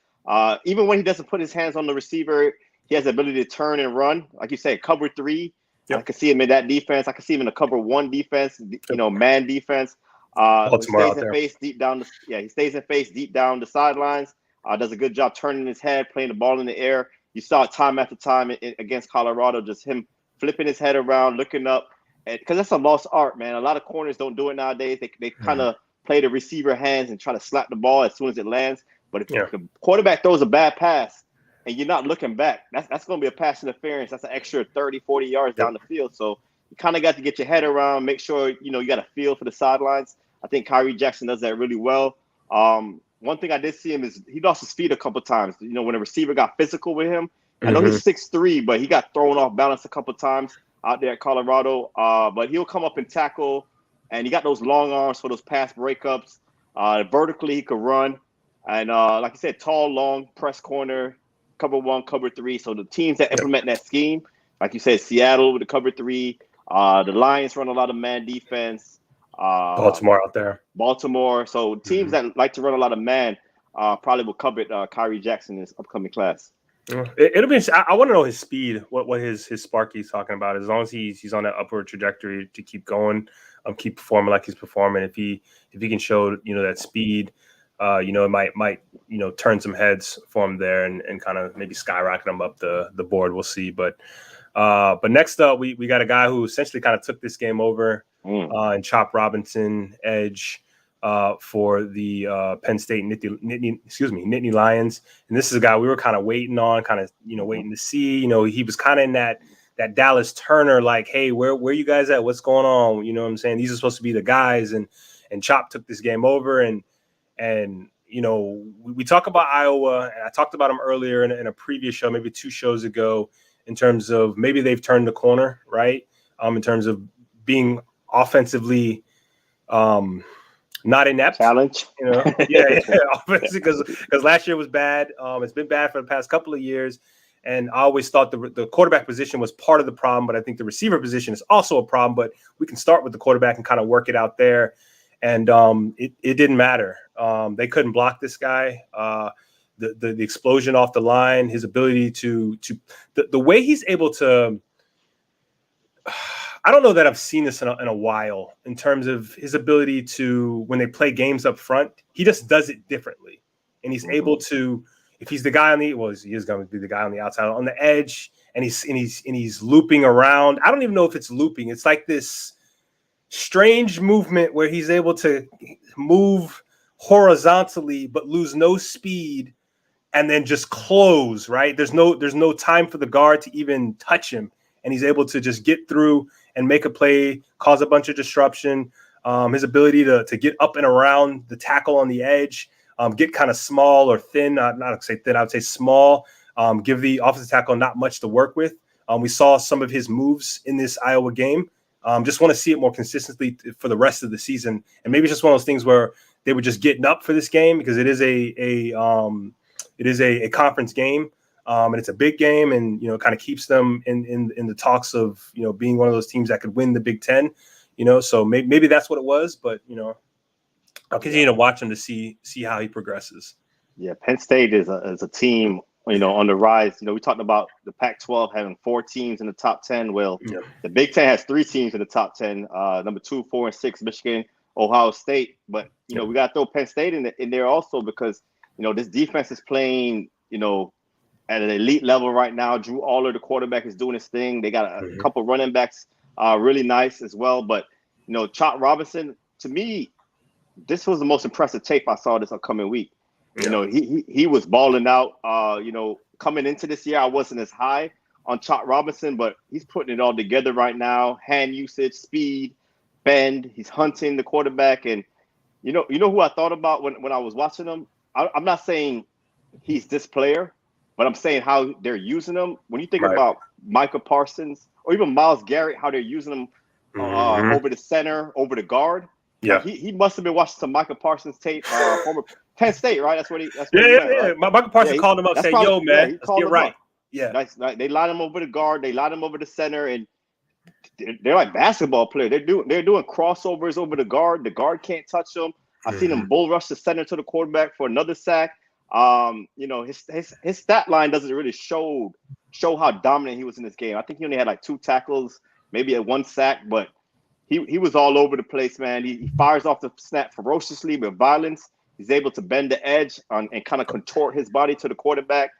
Even when he doesn't put his hands on the receiver, he has the ability to turn and run. Like you said, cover 3. I Yep. can see him in that defense. I can see him in a cover 1 defense, man defense. He Baltimore stays out in there. face deep down. He stays in face deep down the sidelines. Does a good job turning his head, playing the ball in the air. You saw it time after time against Colorado, just him flipping his head around, looking up. Because that's a lost art, man. A lot of corners don't do it nowadays. They kind of play the receiver hands and try to slap the ball as soon as it lands. But if the quarterback throws a bad pass and you're not looking back, that's going to be a pass interference. That's an extra 30, 40 yards down the field. So you kind of got to get your head around, make sure, you got a feel for the sidelines. I think Kyrie Jackson does that really well. One thing I did see him is he lost his feet a couple times. When a receiver got physical with him, I know he's 6'3", but he got thrown off balance a couple times out there at Colorado. But he'll come up and tackle, and he got those long arms for those pass breakups. Vertically, he could run. And like I said, tall, long, press corner, cover 1, cover 3. So the teams that implement that scheme, like you said, Seattle with the cover 3. The Lions run a lot of man defense. Baltimore out there. Baltimore. So teams that like to run a lot of man probably will covet Kyrie Jackson in this upcoming class. It'll be. I want to know his speed. What his spark he's talking about. As long as he's on that upward trajectory to keep going, keep performing like he's performing. If he can show that speed, it might turn some heads for him there and kind of maybe skyrocket him up the board. We'll see. But next up, we got a guy who essentially kind of took this game over and Chop Robinson, edge for the Penn State Nittany Lions. And this is a guy we were kind of waiting on, waiting to see. He was kind of in that Dallas Turner, like, hey, where you guys at? What's going on? You know what I'm saying? These are supposed to be the guys. And Chop took this game over. And we talk about Iowa, and I talked about them earlier in a previous show, maybe 2 shows ago, in terms of maybe they've turned the corner, right? In terms of being offensively not inept. Challenge. Offensively, because last year was bad. It's been bad for the past couple of years. And I always thought the quarterback position was part of the problem, but I think the receiver position is also a problem. But we can start with the quarterback and kind of work it out there. And it didn't matter. They couldn't block this guy. The explosion off the line, his ability to the way he's able to. I don't know that I've seen this in a while in terms of his ability to, when they play games up front, he just does it differently, and he's able to. If he's the guy he is going to be the guy on the outside, on the edge, and he's looping around. I don't even know if it's looping. It's like this strange movement where he's able to move horizontally but lose no speed and then just close, right? There's no time for the guard to even touch him, and he's able to just get through and make a play, cause a bunch of disruption. His ability to get up and around the tackle on the edge, get kind of small or thin, not say thin, I would say small, give the offensive tackle not much to work with. We saw some of his moves in this Iowa game. Just want to see it more consistently for the rest of the season. And maybe it's just one of those things where they were just getting up for this game because it is a conference game. And it's a big game, and kind of keeps them in the talks of being one of those teams that could win the Big Ten. So maybe that's what it was. But I'll continue to watch him to see how he progresses. Yeah, Penn State is a team on the rise. We talked about the Pac-12 having 4 teams in the top 10. Well, the Big Ten has 3 teams in the top 10. Number 2, 4, and 6, Michigan, Ohio State. But we got to throw Penn State in there also because this defense is playing at an elite level right now. Drew Aller, the quarterback, is doing his thing. They got a couple running backs, really nice as well. But Chop Robinson, to me, this was the most impressive tape I saw this upcoming week. He was balling out. Coming into this year, I wasn't as high on Chop Robinson, but he's putting it all together right now. Hand usage, speed, bend. He's hunting the quarterback, and you know who I thought about when I was watching him. I'm not saying he's this player, But I'm saying how they're using them. When you think Right. about Micah Parsons or even Myles Garrett, how they're using them over the center, over the guard. Yeah. Like he must have been watching some Micah Parsons tape, former Penn State, right? That's where he Yeah. went, right? Michael Parsons called him up, That's said, probably "Yo, man, he let's called get him right." up. Yeah. Like they line him over the guard, they line him over the center, and they're like basketball players. They're doing crossovers over the guard. The guard can't touch them. I've seen him bull rush the center to the quarterback for another sack. His stat line doesn't really show how dominant he was in this game. I think he only had like 2 tackles, maybe a 1 sack, but he was all over the place, man. He fires off the snap ferociously with violence. He's able to bend the edge and kind of contort his body to the quarterback.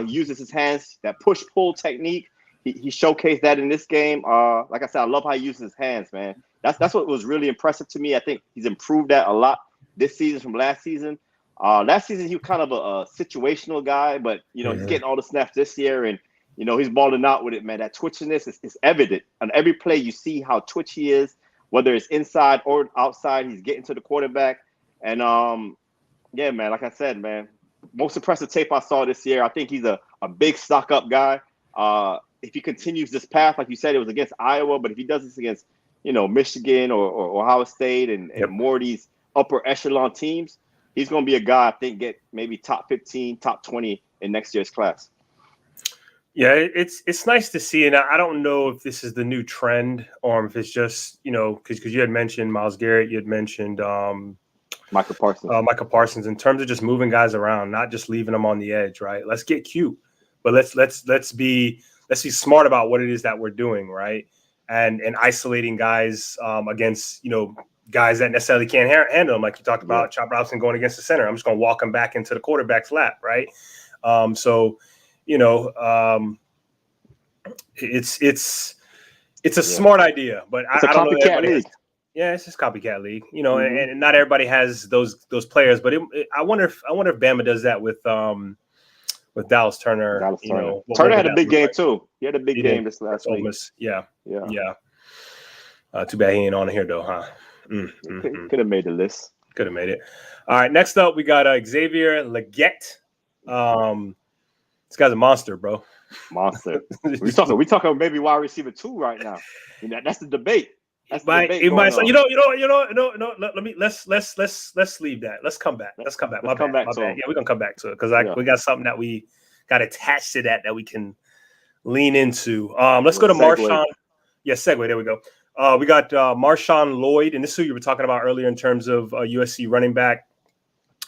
He uses his hands, that push-pull technique. He showcased that in this game. Like I said, I love how he uses his hands, man. That's what was really impressive to me. I think he's improved that a lot this season from last season. Last season, he was kind of a situational guy, but, he's getting all the snaps this year, and, he's balling out with it, man. That twitchiness is evident. On every play, you see how twitchy he is, whether it's inside or outside. He's getting to the quarterback. And, yeah, man, like I said, man, most impressive tape I saw this year. I think he's a big stock-up guy. If he continues this path, like you said, it was against Iowa, but if he does this against, Michigan or Ohio State and more of these upper echelon teams, he's going to be a guy I think get maybe top 15, top 20 in next year's class. Yeah, it's nice to see, and I don't know if this is the new trend or if it's just because you had mentioned Myles Garrett, you had mentioned Micah Parsons in terms of just moving guys around, not just leaving them on the edge, right? Let's get cute, but let's be smart about what it is that we're doing, right? And isolating guys against guys that necessarily can't handle them, like you talked about, Chop Robinson going against the center. I'm just going to walk him back into the quarterback's lap, right? It's a smart idea, but I don't know. League. It's just copycat league, and not everybody has those players. But I wonder if Bama does that with Dallas Turner. Turner had a big game too. He had a big game this last week. Yeah. Too bad he ain't on here though, huh? Could have made the list. Could have made it. All right, next up we got Xavier Legette. This guy's a monster, bro. Monster. We talking maybe wide receiver 2 right now. That's the debate. That's the debate. No. Let's leave that. Let's come back. My bad. Yeah, we're gonna come back to it because we got something that we got attached to that we can lean into. Let's go to Marshawn. Yeah, segue. There we go. We got Marshawn Lloyd, and this is who you were talking about earlier in terms of USC running back.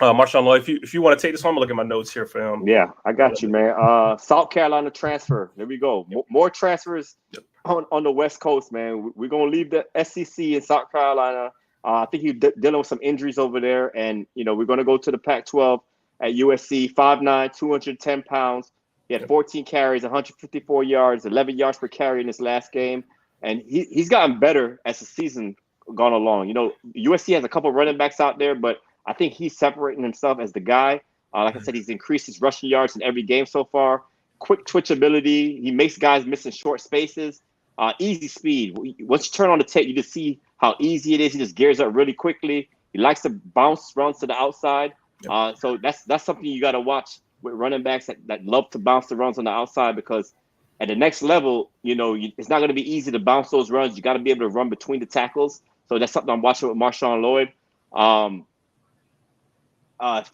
Marshawn Lloyd, if you want to take this one, I'm gonna look at my notes here for him. Yeah, I got you, man. South Carolina transfer. There we go. More transfers on the West Coast, man. We're gonna leave the SEC in South Carolina. I think he's dealing with some injuries over there, and we're gonna go to the Pac-12 at USC. 5'9", 210 pounds. He had 14 carries, 154 yards, 11 yards per carry in his last game, and he's gotten better as the season gone along. USC has a couple running backs out there, but I think he's separating himself as the guy. Like I said, he's increased his rushing yards in every game so far. Quick twitch ability. He makes guys miss in short spaces. Easy speed. Once you turn on the tape, you just see how easy it is. He just gears up really quickly. He likes to bounce runs to the outside. So that's something you got to watch with running backs that love to bounce the runs on the outside, because at the next level, it's not going to be easy to bounce those runs. You got to be able to run between the tackles. So that's something I'm watching with Marshawn Lloyd.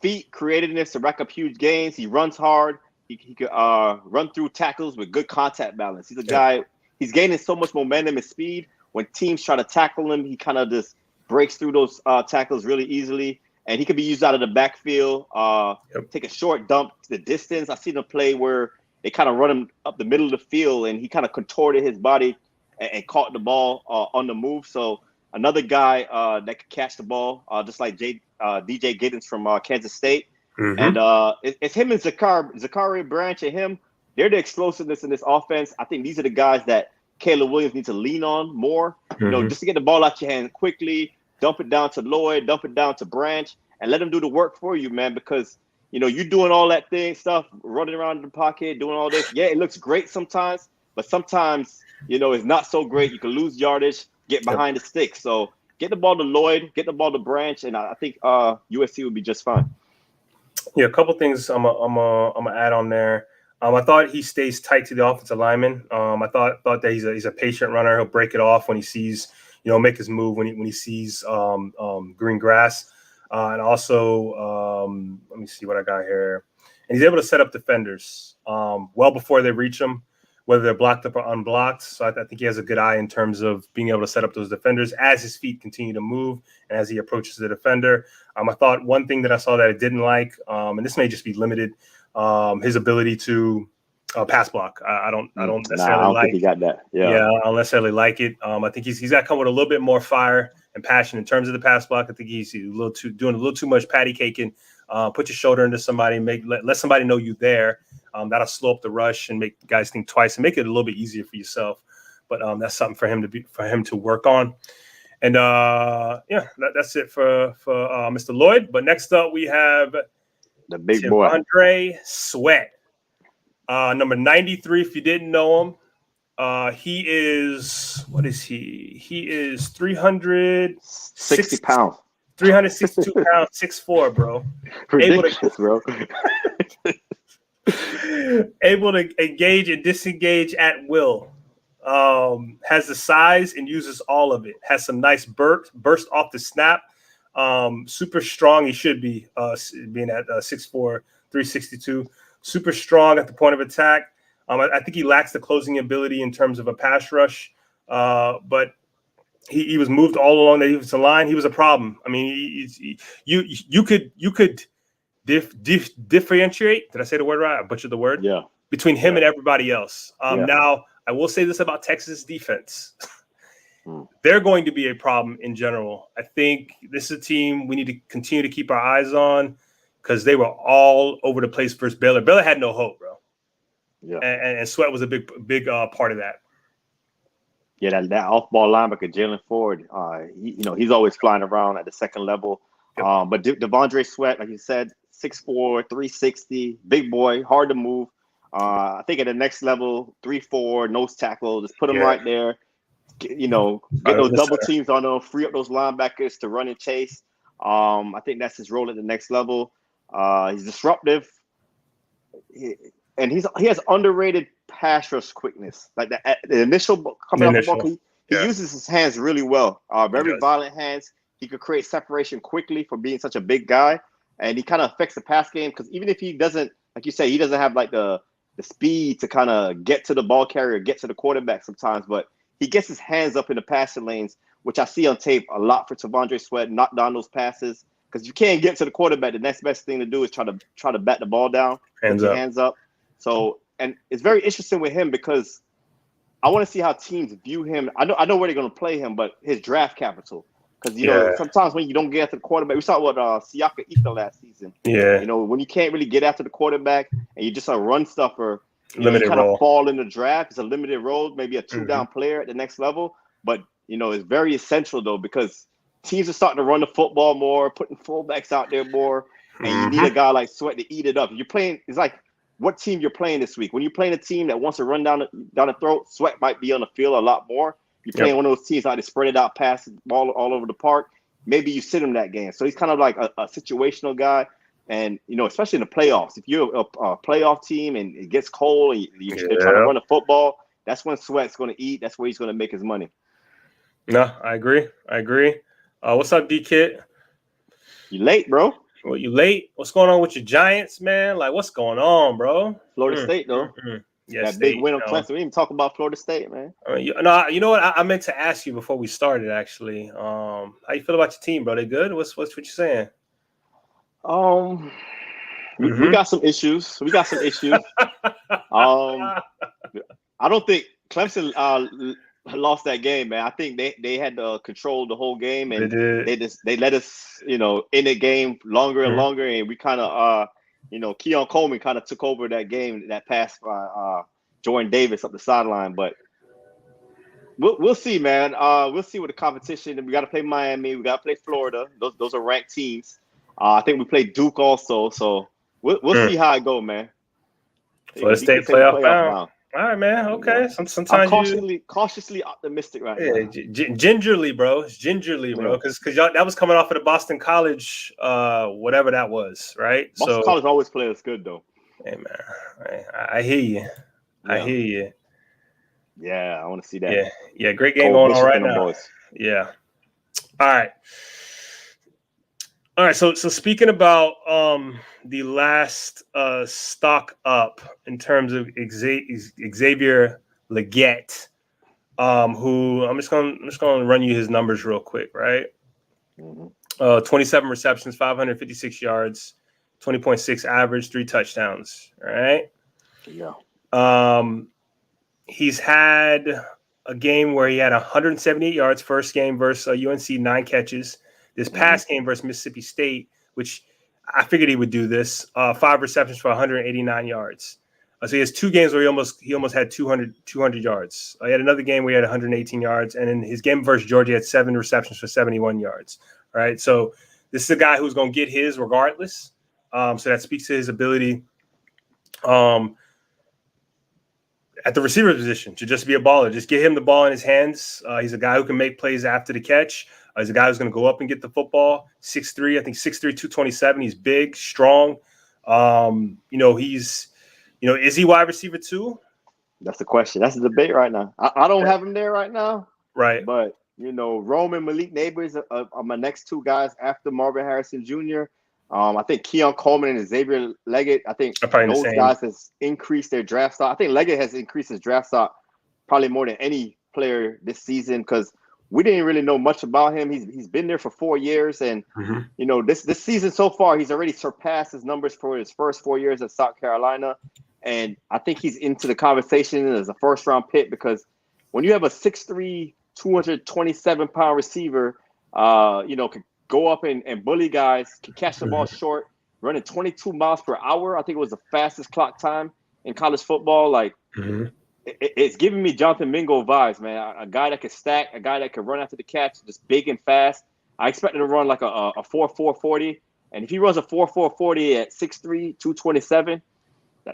Feet, creativeness to rack up huge gains. He runs hard. He could run through tackles with good contact balance. He's a guy. He's gaining so much momentum and speed. When teams try to tackle him, he kind of just breaks through those tackles really easily. And he could be used out of the backfield. Take a short dump to the distance. I've seen a play where they kind of run him up the middle of the field, and he kind of contorted his body and caught the ball on the move. So another guy that could catch the ball, just like DJ Giddens from Kansas State. And it's him and Zachary Branch and him. They're the explosiveness in this offense. I think these are the guys that Caleb Williams needs to lean on more. Just to get the ball out your hand quickly, dump it down to Lloyd, dump it down to Branch, and let them do the work for you, man. Because you're doing all that stuff, running around in the pocket, doing all this. Yeah, it looks great sometimes, but sometimes it's not so great. You can lose yardage, get behind the sticks. So get the ball to Lloyd, get the ball to Branch, and I think USC would be just fine. Yeah, a couple things I'm gonna add on there. I thought he stays tight to the offensive lineman. I thought that he's a patient runner. He'll break it off when he sees, make his move when he sees green grass. And also, let me see what I got here. And he's able to set up defenders well before they reach him, whether they're blocked up or unblocked. So I think he has a good eye in terms of being able to set up those defenders as his feet continue to move and as he approaches the defender. I thought one thing that I saw that I didn't like, and this may just be limited, his ability to pass block. I don't necessarily think he got that. Yeah, I don't necessarily like it. I think he's got to come with a little bit more fire and passion in terms of the pass block. I think he's doing a little too much patty caking. Put your shoulder into somebody, let somebody know you there. That'll slow up the rush and make guys think twice and make it a little bit easier for yourself. But that's something for him to work on. And that's it for Mr. Lloyd. But next up we have the big boy, Andre Sweat, number 93. If you didn't know him, he is, what is he? He is 360 pounds. 362 pounds, 6'4", bro. Ridiculous, bro. Able to engage and disengage at will. Has the size and uses all of it. Has some nice burst off the snap. Super strong. He should be being at 6'4", 362. Super strong at the point of attack. I think he lacks the closing ability in terms of a pass rush, but he was moved all along the defensive line. He was a problem. I mean, you could differentiate. Did I say the word right? I butchered the word. Yeah. Between him and everybody else. Now, I will say this about Texas defense. They're going to be a problem in general. I think this is a team we need to continue to keep our eyes on because they were all over the place versus Baylor. Baylor had no hope, bro. Yeah. And Sweat was a big part of that. Yeah, that off-ball linebacker, Jalen Ford, he's always flying around at the second level. Yep. But Devondre Sweat, like you said, 6'4", 360, big boy, hard to move. I think at the next level, 3-4, nose tackle, just put him right there. Get those double teams on him, free up those linebackers to run and chase. I think that's his role at the next level. He's disruptive, and he has underrated pass rush quickness. Like the initial coming off the ball, he uses his hands really well. Very violent hands. He could create separation quickly for being such a big guy, and he kind of affects the pass game because even if he doesn't, like you say, he doesn't have like the speed to kind of get to the ball carrier, get to the quarterback sometimes, but he gets his hands up in the passing lanes, which I see on tape a lot for Devondre Sweat, knock down those passes. Because you can't get to the quarterback, the next best thing to do is try to bat the ball down, hands up. So, and it's very interesting with him because I want to see how teams view him. I know where they're going to play him, but his draft capital. Because sometimes when you don't get after the quarterback, we saw what Siaka Ika last season. Yeah. When you can't really get after the quarterback and you're just a run stuffer, you kind of fall in the draft. It's a limited role, maybe a two-down player at the next level. But it's very essential though because teams are starting to run the football more, putting fullbacks out there more, and you need a guy like Sweat to eat it up. You're playing. It's like what team you're playing this week. When you're playing a team that wants to run down the throat, Sweat might be on the field a lot more. You're playing one of those teams like to spread it out, pass the ball all over the park. Maybe you sit him that game. So he's kind of like a situational guy. And, especially in the playoffs, if you're a playoff team and it gets cold and they're trying to run the football, that's when Sweat's going to eat. That's where he's going to make his money. No, I agree. What's up, D-Kid? You late, bro? Well, you late? What's going on with your Giants, man? Like, what's going on, bro? Florida State, though. Yes, that big win on Clemson. We didn't even talk about Florida State, man. You know what? I meant to ask you before we started, actually. How you feel about your team, bro? They good? What's what you saying? We got some issues. I don't think Clemson lost that game, man. I think they had to control the whole game, and they let us, in the game longer and longer, and we kind of Keon Coleman kind of took over that game, that pass by Jordan Davis up the sideline. But we'll see, man. We'll see with the competition. We got to play Miami. We got to play Florida. Those are ranked teams. I think we played Duke also. So we'll see how it go, man. Florida State playoff bound. All right, man. Okay. Sometimes I'm cautiously optimistic right now. Gingerly, bro. It's gingerly, bro. Because y'all that was coming off of the Boston College, whatever that was, right? Boston College always play us good, though. Hey man, I hear you. I Yeah, hear you. yeah, I want to see that Yeah. Great game going on coalition right from them now. boys. Yeah. All right. All right. So speaking about the last stock up in terms of Xavier Leggett, who I'm just gonna run you his numbers real quick, right? Hmm. 27 receptions, 556 yards, 20.6 average, 3 touchdowns. All right. Yeah. Um, he's had a game where he had 178 yards, first game versus UNC, 9 catches. This Hmm. past game versus Mississippi State, which I figured he would do this, 5 receptions for 189 yards. So he has 2 games where he almost had 200 yards. He had another game where he had 118 yards, and in his game versus Georgia, he had 7 receptions for 71 yards. All right, so this is a guy who's going to get his regardless. So that speaks to his ability. At the receiver position to just be a baller. Just get him the ball in his hands. He's a guy who can make plays after the catch. He's a guy who's going to go up and get the football. 6'3", I think 6'3", 227. He's big, strong. He's, is he wide receiver too? That's the question. That's the debate right now. I don't have him there right now, Right. but Rome and Malik Neighbors are my next two guys after Marvin Harrison Jr. I think Keon Coleman and Xavier Leggett. I think Are probably in the those same. guys has increased their draft stock. I think Leggett has increased his draft stock probably more than any player this season because we didn't really know much about him. He's been there for 4 years, and this season so far he's already surpassed his numbers for his first 4 years at South Carolina. And I think he's into the conversation as a first-round pick because when you have a 6'3", 227-pound receiver, can go up and bully guys, can catch the ball short, running 22 miles per hour. I think it was the fastest clock time in college football. Like, it's giving me Jonathan Mingo vibes, man. A guy that can stack, a guy that can run after the catch, just big and fast. I expect him to run like a 4.4 40. And if he runs a 4.4 40 at 6'3", 227,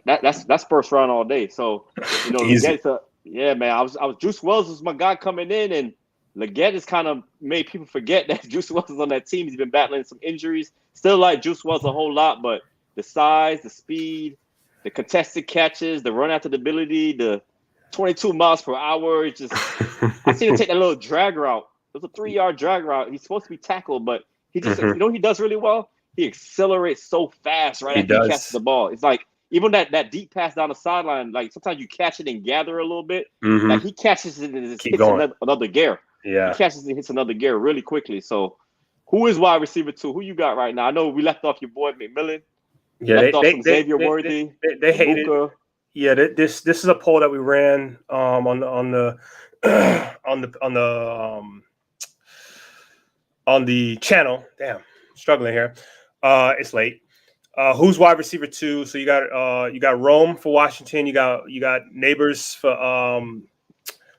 that's first round all day. So, Easy. man. I was Juice Wells was my guy coming in, and Leggett has kind of made people forget that Juice Wells is on that team. He's been battling some injuries. Still like Juice Wells a whole lot, but the size, the speed, the contested catches, the run after the ability, the 22 miles per hour. It's just I seen him take that little drag route. It was a 3-yard drag route. He's supposed to be tackled, but he just he does really well. He accelerates so fast right He after he catches does. the ball. It's like even that deep pass down the sideline, like sometimes you catch it and gather a little bit. Like he catches it and it Keep hits going. another gear. Yeah. He catches and hits another gear really quickly. So who is wide receiver 2? Who you got right now? I know we left off your boy McMillan. Yeah, Left off some Xavier they, Worthy, they hate it. Ibuka. Yeah, this is a poll that we ran on the on the channel. Damn, struggling here. It's late. Who's wide receiver 2? So you got Rome for Washington. You got Neighbors for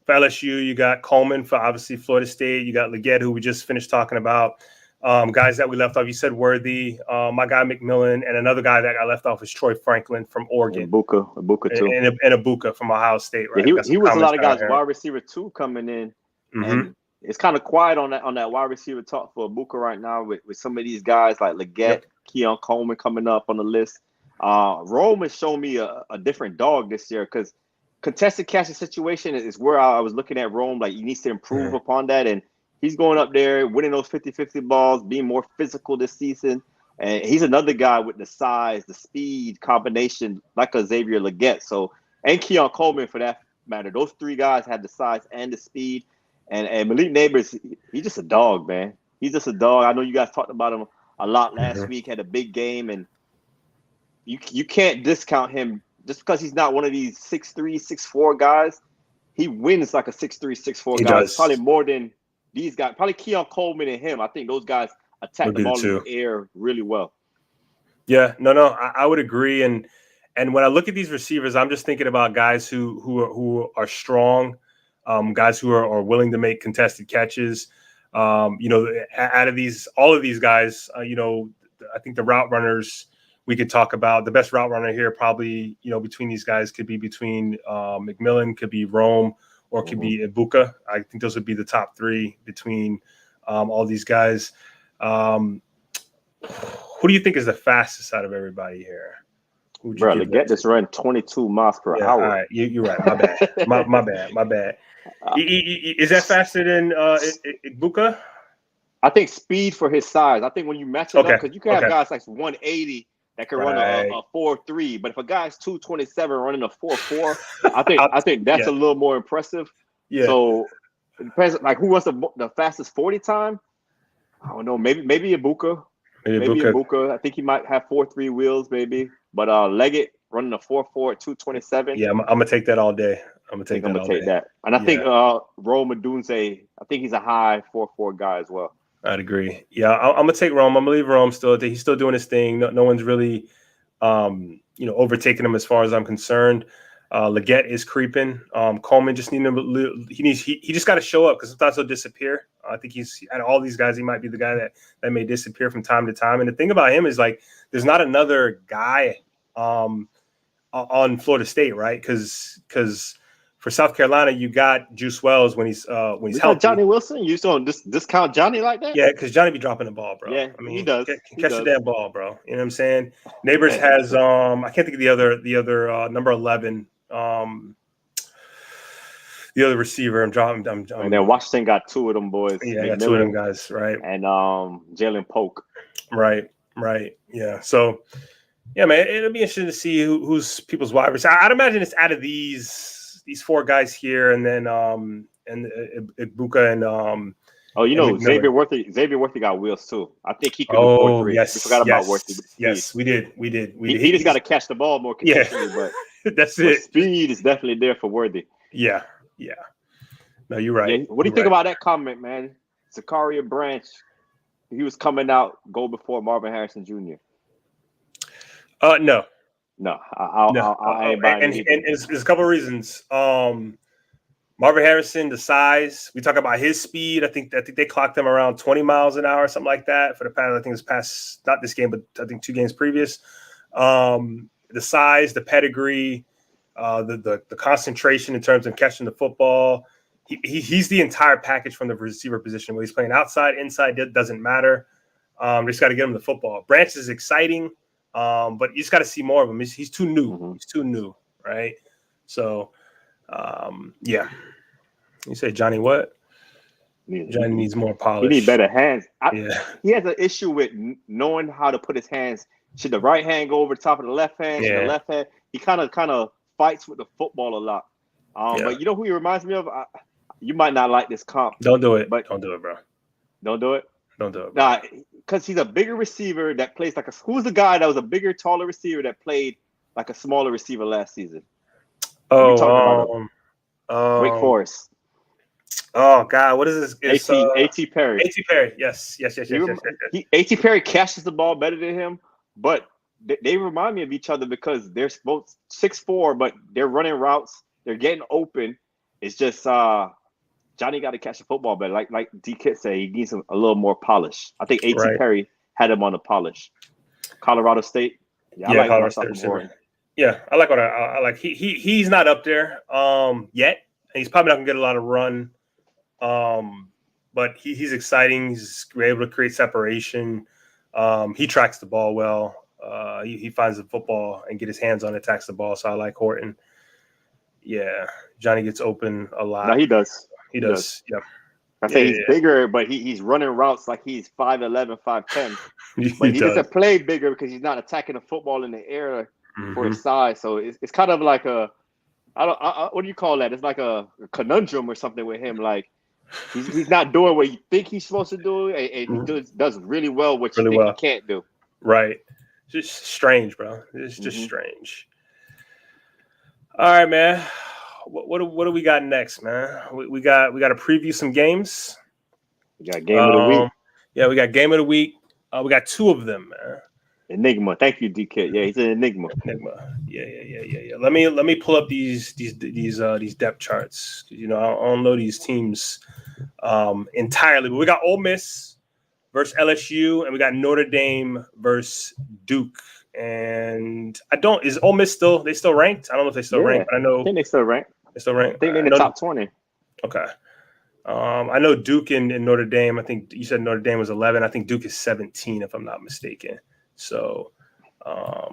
LSU. You got Coleman for obviously Florida State. You got Leggett, who we just finished talking about. Guys that we left off, you said Worthy, my guy McMillan, and another guy that got left off is Troy Franklin from Oregon, Ibuka too. and Ibuka from Ohio State, right? Yeah, We got some he was a comments lot of down guys here. wide receiver 2 coming in, and it's kind of quiet on that wide receiver talk for Ibuka right now with some of these guys like Leggett, Keon Coleman coming up on the list. Rome has shown me a different dog this year because contested catching situation is where I was looking at Rome. Like, he needs to improve upon that, and he's going up there, winning those 50-50 balls, being more physical this season. And he's another guy with the size, the speed combination, like a Xavier Leggett. So, and Keon Coleman for that matter. Those 3 guys have the size and the speed. And Malik Neighbors, he's just a dog, man. He's just a dog. I know you guys talked about him a lot last week, had a big game, and you can't discount him just because he's not one of these 6'3", 6'4" guys. He wins like a 6'3", 6'4" He guy. does. Probably more than these guys. Probably Keon Coleman and him. I think those guys attack the ball in the air really well. Yeah, no, I would agree. And when I look at these receivers, I'm just thinking about guys who are strong, guys who are willing to make contested catches. Out of all of these guys, I think the route runners we could talk about. The best route runner here probably, between these guys could be between McMillan, could be Rome, or could be Ibuka. I think those would be the top 3 between all these guys. Who do you think is the fastest out of everybody here? Who would you Bro, give that Leggett to? just ran 22 miles per Yeah, all hour. right. You're right. My bad. My bad. My bad. Is that faster than Ibuka? I think speed for his size. I think when you match it up, Okay. because you can have Okay. guys like 180 that can run Right. a 4.3, but if a guy's 227 running a 4.4, I'll- I think that's yeah. a little more impressive. Yeah. So it depends. Like who wants the fastest 40 time? I don't know. Maybe Ibuka. Maybe Ibuka. Ibuka. I think he might have 4.3 wheels, maybe. But Leggett running a 4.4 at 227. Yeah, I'm gonna take that all day. I'm gonna I take think I'm that gonna all take day. that. And I think Yeah. Rome Odunze, I think he's a high 4.4 guy as well. I'd agree. Yeah, I'm gonna take Rome. I'm gonna leave Rome still. He's still doing his thing. No one's really, overtaking him as far as I'm concerned. Leggett is creeping. Coleman just he just got to show up because sometimes he'll disappear. I think he's out of all these guys, he might be the guy that may disappear from time to time. And the thing about him is like, there's not another guy on Florida State, right? Because for South Carolina, you got Juice Wells when he's We got healthy. Johnny Wilson. You don't discount Johnny like that? Yeah, because Johnny be dropping the ball, bro. Yeah, I mean, he does. catch the damn ball, bro. You know what I'm saying? Neighbors has I can't think of the other number 11, the other receiver. And then Washington got two of them boys. Yeah, I got two of them guys, right? And Jalen Polk. Right. Yeah. So yeah, man, it'll be interesting to see who's people's wide receivers. I'd imagine it's out of these four guys here, and then Ibuka and Xavier Worthy got wheels too. I think he could do 4.3. Yes, we forgot about Worthy. Yes, we did. He just got to catch the ball more consistently, but that's it. Speed is definitely there for Worthy. Yeah. No, you're right. Yeah. What do you think about that comment, man? Zakaria Branch, he was coming out go before Marvin Harrison Jr. No. I ain't buying it. And there's a couple of reasons. Marvin Harrison, the size. We talk about his speed. I think they clocked him around 20 miles an hour, something like that. For the past, I think it's past not this game, but I think 2 games previous. The size, the pedigree, the concentration in terms of catching the football. He's the entire package from the receiver position. Whether he's playing outside, inside, it doesn't matter. Just got to get him the football. Branch is exciting, but you just got to see more of him. He's too new. Mm-hmm. He's too new, right? So, yeah. You say Johnny what? Johnny needs more polish. He needs better hands. Yeah. He has an issue with knowing how to put his hands. Should the right hand go over the top of the left hand? Should the left hand? He kind of fights with the football a lot. But you know who he reminds me of? You might not like this comp. Don't do it. But don't do it, bro. Don't do it? Don't do it, bro. Nah, because he's a bigger receiver that plays like who's the guy that was a bigger, taller receiver that played like a smaller receiver last season? Wake Forest. Oh God, what is this? A.T. Perry. A.T. Perry. Yes. A.T. Perry catches the ball better than him, but they remind me of each other because they're both 6'4", but they're running routes. They're getting open. It's just Johnny got to catch the football better. Like D-Kit said, he needs a little more polish. I think A.T. Perry had him on the polish. Colorado State. Yeah, I like Colorado State. Yeah, I like what I like. He's not up there yet. He's probably not gonna get a lot of run. But he's exciting. He's able to create separation. He tracks the ball well. He finds the football and get his hands on it, attacks the ball. So I like Horton. Yeah, Johnny gets open a lot. No, he does. He does. Yeah. I say he's bigger, but he's running routes like he's 5'11", 5'10". But he doesn't play bigger because he's not attacking the football in the air for his size. So it's kind of like what do you call that? It's like a conundrum or something with him. Like he's not doing what you think he's supposed to do, and he does really well what you think he can't do. Right. Just strange, bro. It's just strange. All right, man. What do we got next, man? We got to preview some games. We got game of the week. Yeah, we got game of the week. We got 2 of them, man. Enigma. Thank you, DK. Yeah, he's an enigma. Yeah. Let me pull up these depth charts. I don't know these teams entirely, but we got Ole Miss versus LSU, and we got Notre Dame versus Duke. And is Ole Miss still ranked? I don't know if they still ranked, but I know. I think they still ranked. I think they're in the top 20. Okay. I know Duke and Notre Dame. I think you said Notre Dame was 11. I think Duke is 17, if I'm not mistaken. So,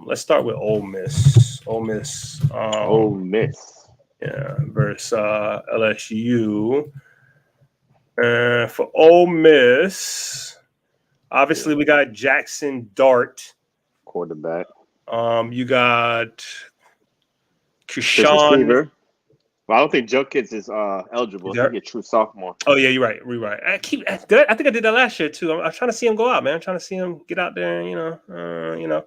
Let's start with Ole Miss. Ole Miss. Ole Miss. Yeah, versus LSU. For Ole Miss, obviously we got Jackson Dart. Quarterback. You got His Krishan. receiver. Well, I don't think Joe Kids is eligible. I think he's a true sophomore. Oh yeah, you're right. You're right. I think I did that last year too. I'm trying to see him go out, man. I'm trying to see him get out there. You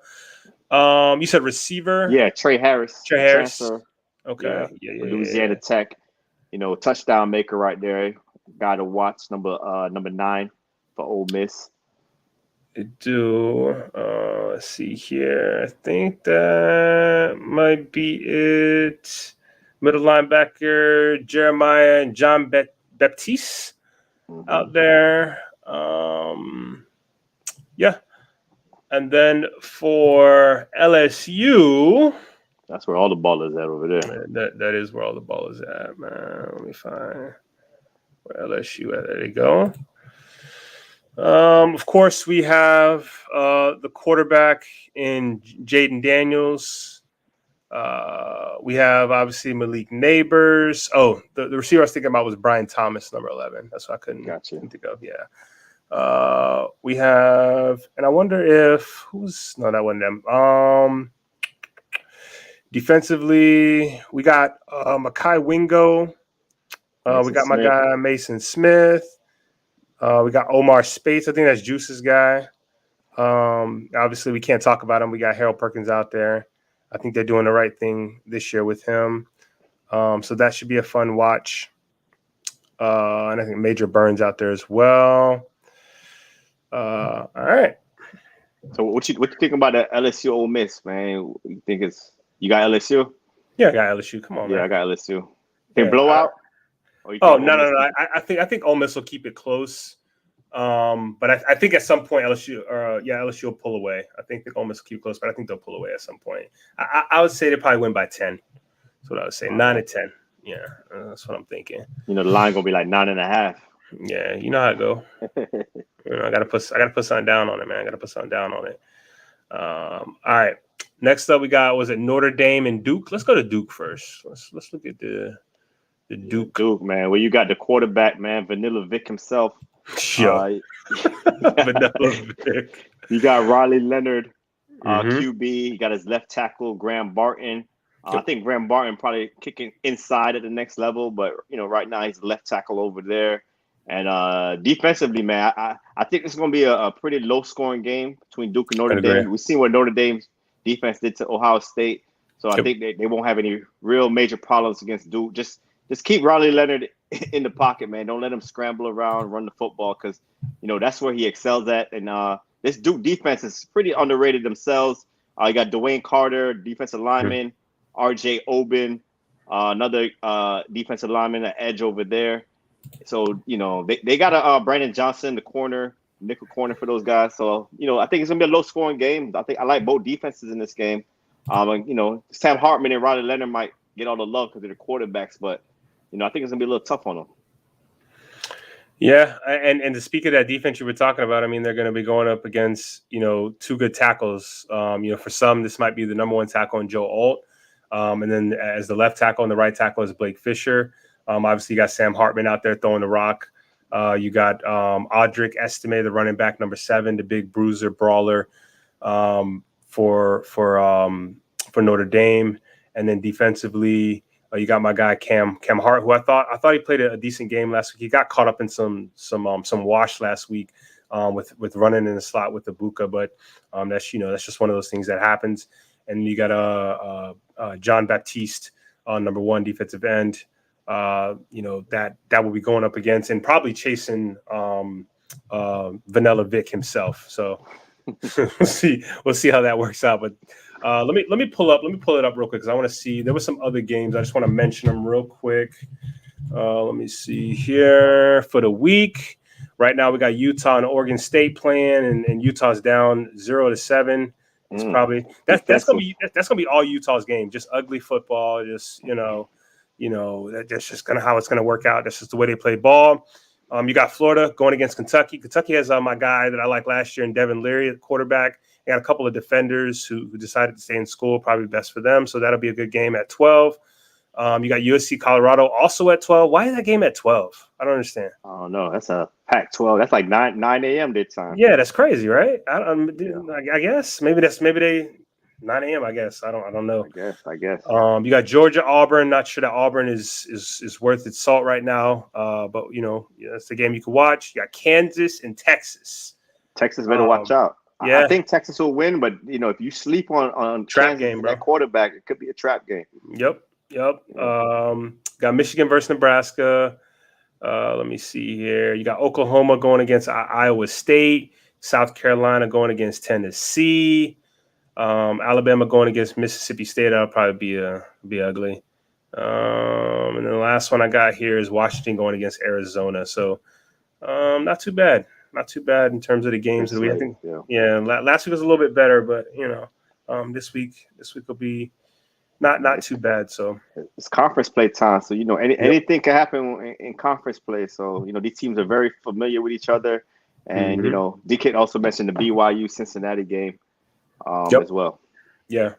said receiver. Yeah, Trey Harris. Trey Harris. Transfer. Okay. Yeah. Louisiana Tech. Touchdown maker right there. Guy to watch. Number 9 for Ole Miss. Let's see here. I think that might be it. Middle linebacker Jeremiah and John Baptiste out there. Yeah. And then for LSU, that's where all the ball is at over there. That is where all the ball is at, man. Let me find where LSU at. There you go. Of course, we have the quarterback in Jaden Daniels. We have obviously Malik Neighbors. Oh, the receiver I was thinking about was Brian Thomas, number 11. That's what I couldn't think of. Yeah. We have, and I wonder if that wasn't them. Defensively, we got Makai Wingo. We got my guy Mason Smith. We got Omar Spates. I think that's Juice's guy. Obviously, we can't talk about him. We got Harold Perkins out there. I think they're doing the right thing this year with him. So that should be a fun watch. And I think Major Burns out there as well. All right. So what you think about the LSU Ole Miss, man? You think you got LSU? Yeah, I got LSU. Come on, man. I got LSU. They blow out? No. I think Ole Miss will keep it close. But I think at some point LSU will pull away. I think Ole Miss will keep close, but I think they'll pull away at some point. I would say they probably win by 10. That's what I would say. 9-10. Yeah, that's what I'm thinking. The line gonna be like 9.5. Yeah, you know how it go. I gotta put something down on it, man. I gotta put something down on it. All right. Next up, we got Notre Dame and Duke. Let's go to Duke first. Let's look at the Duke. Duke, man. Well, you got the quarterback, man, Vanilla Vic himself. Vanilla Vic. You got Riley Leonard, QB. You got his left tackle, Graham Barton. I think Graham Barton probably kicking inside at the next level, but right now he's left tackle over there. And defensively, man, I think it's going to be a pretty low-scoring game between Duke and Notre Dame. We've seen what Notre Dame's defense did to Ohio State, so I think they won't have any real major problems against Duke. Just keep Riley Leonard in the pocket, man. Don't let him scramble around, run the football, because that's where he excels at. And this Duke defense is pretty underrated themselves. You got Dwayne Carter, defensive lineman, R.J. Oben, another defensive lineman, an edge over there. So, they got a Brandon Johnson, the corner, nickel corner for those guys. So, I think it's going to be a low-scoring game. I like both defenses in this game. Sam Hartman and Riley Leonard might get all the love because they're the quarterbacks, but, I think it's going to be a little tough on them. Yeah, and to speak of that defense you were talking about, I mean, they're going to be going up against, two good tackles. For some, this might be the number one tackle in Joe Alt. And then as the left tackle and the right tackle is Blake Fisher. Obviously, you got Sam Hartman out there throwing the rock. You got Audric Estime, the running back, number 7, the big bruiser, brawler for Notre Dame. And then defensively, you got my guy Cam Hart, who I thought he played a decent game last week. He got caught up in some wash last week with running in the slot with the Buka, but that's just one of those things that happens. And you got John Baptiste, number 1 defensive end. That will be going up against and probably chasing Vanilla Vic himself. So we'll see how that works out. But let me pull it up real quick because I want to see. There were some other games. I just want to mention them real quick. Let me see here for the week. Right now we got Utah and Oregon State playing, and Utah's down 0-7. It's probably that's gonna be all Utah's game. Just ugly football. Just that's just kind of how it's gonna work out. That's just the way they play ball. You got Florida going against Kentucky. Kentucky has my guy that I liked last year in Devin Leary at quarterback. They got a couple of defenders who decided to stay in school, probably best for them. So that'll be a good game at 12. You got USC Colorado also at 12. Why is that game at 12? I don't understand. I don't know. That's a Pac-12. That's like 9 a.m. their time. Yeah, that's crazy, right? I guess maybe they 9 a.m. I guess I don't know. I guess. You got Georgia, Auburn. Not sure that Auburn is worth its salt right now. But that's the game you can watch. You got Kansas and Texas. Texas better watch out. Yeah. I think Texas will win, but if you sleep on trap Kansas, game, bro. That quarterback, it could be a trap game. Yep. Got Michigan versus Nebraska. Let me see here. You got Oklahoma going against Iowa State. South Carolina going against Tennessee. Alabama going against Mississippi State. That'll probably be ugly. And then the last one I got here is Washington going against Arizona. So not too bad. Not too bad in terms of the games of the week. I think, last week was a little bit better, but this week will be not too bad. So it's conference play time. So anything can happen in conference play. So these teams are very familiar with each other, and DK also mentioned the BYU Cincinnati game as well. Yeah.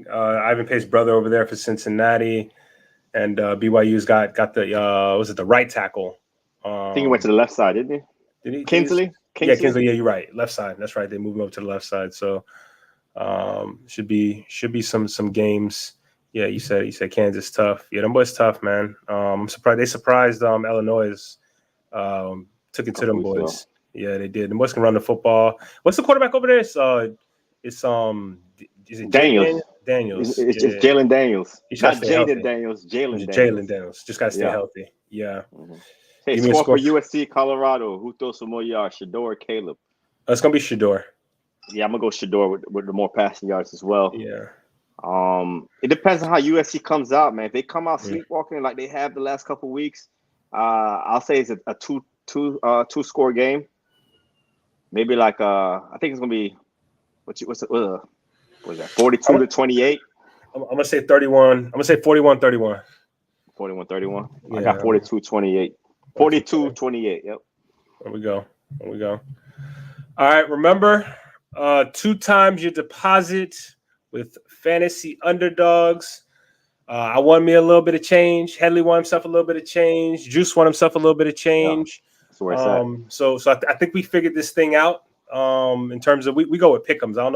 Ivan Pace's brother over there for Cincinnati, and BYU's got the was it the right tackle? I think he went to the left side, didn't he? Did he? Kingsley? Yeah, Kingsley. Yeah, you're right. Left side. That's right. They moved him over to the left side. So should be some games. Yeah, you said Kansas tough. Yeah, them boys tough, man. I'm surprised they surprised Illinois. Took it to them boys. Well. Yeah, they did. The boys can run the football. What's the quarterback over there? It's is it Daniels? Daniels. It's Jalen Daniels. Not Jaden Daniels. Jalen Daniels. Just gotta stay healthy. Yeah. Mm-hmm. Hey, score for USC Colorado. Who throws some more yards, Shador or Caleb? It's gonna be Shador. Yeah, I'm gonna go Shador with the more passing yards as well. Yeah. It depends on how USC comes out, man. If they come out sleepwalking like they have the last couple of weeks, I'll say it's a two score game. Maybe like I think it's gonna be what is that? 42-28. I'm gonna say 31. I'm gonna say 41-31. 41-31. Yeah. I got 42-28. 42-28. Yep. There we go. All right. Remember, 2 times your deposit with fantasy underdogs. I won me a little bit of change. Headley won himself a little bit of change. Juice won himself a little bit of change. Yeah, that's where it's at. So I think we figured this thing out. In terms of we go with pick'ems. I don't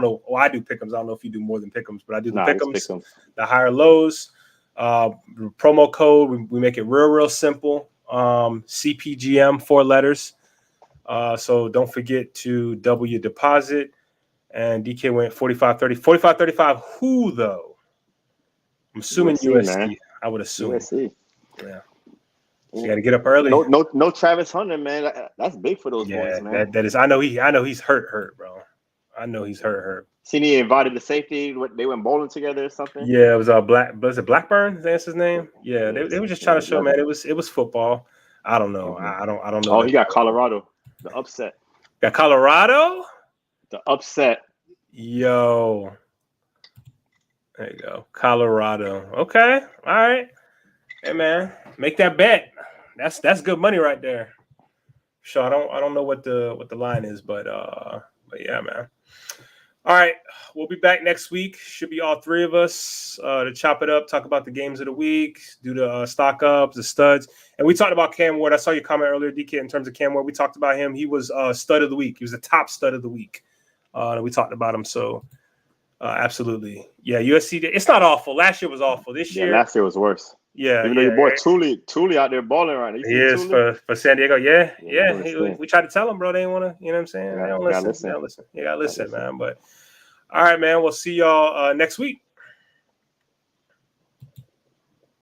know. Well, I do pick'ems. I don't know if you do more than pick'ems, but I do the pick'ems. The higher lows. Promo code. We make it real simple. CPGM, 4 letters. So don't forget to double your deposit. And DK went 45-30. 45-35. Who though? I'm assuming USC. Man. I would assume. USC. Yeah. So you got to get up early. No Travis Hunter, man. That's big for those boys, man. That is. I know he's hurt, bro. I know he's hurt. Seen he invited the safety. They went bowling together or something. Yeah, it was Was it Blackburn? That's his name. Yeah, they were just trying to show, man. It was football. I don't know. Mm-hmm. I don't know. Oh, he got Colorado. The upset. Got Colorado. The upset. Yo. There you go. Colorado. Okay. All right. Hey man, make that bet. That's good money right there. So I don't know what the line is, but yeah, man. All right. We'll be back next week. Should be all 3 of us to chop it up, talk about the games of the week, do the stock ups, the studs. And we talked about Cam Ward. I saw your comment earlier, DK, in terms of Cam Ward. We talked about him. He was stud of the week. He was the top stud of the week. And we talked about him. So absolutely. Yeah, USC, it's not awful. Last year was awful. This year. Last year was worse. Yeah. Even though your boy Thule out there balling right now. He is for San Diego. Yeah. We tried to tell him, bro. They ain't want to, you know what I'm saying? They don't listen. You got to listen, man. But all right, man. We'll see y'all next week.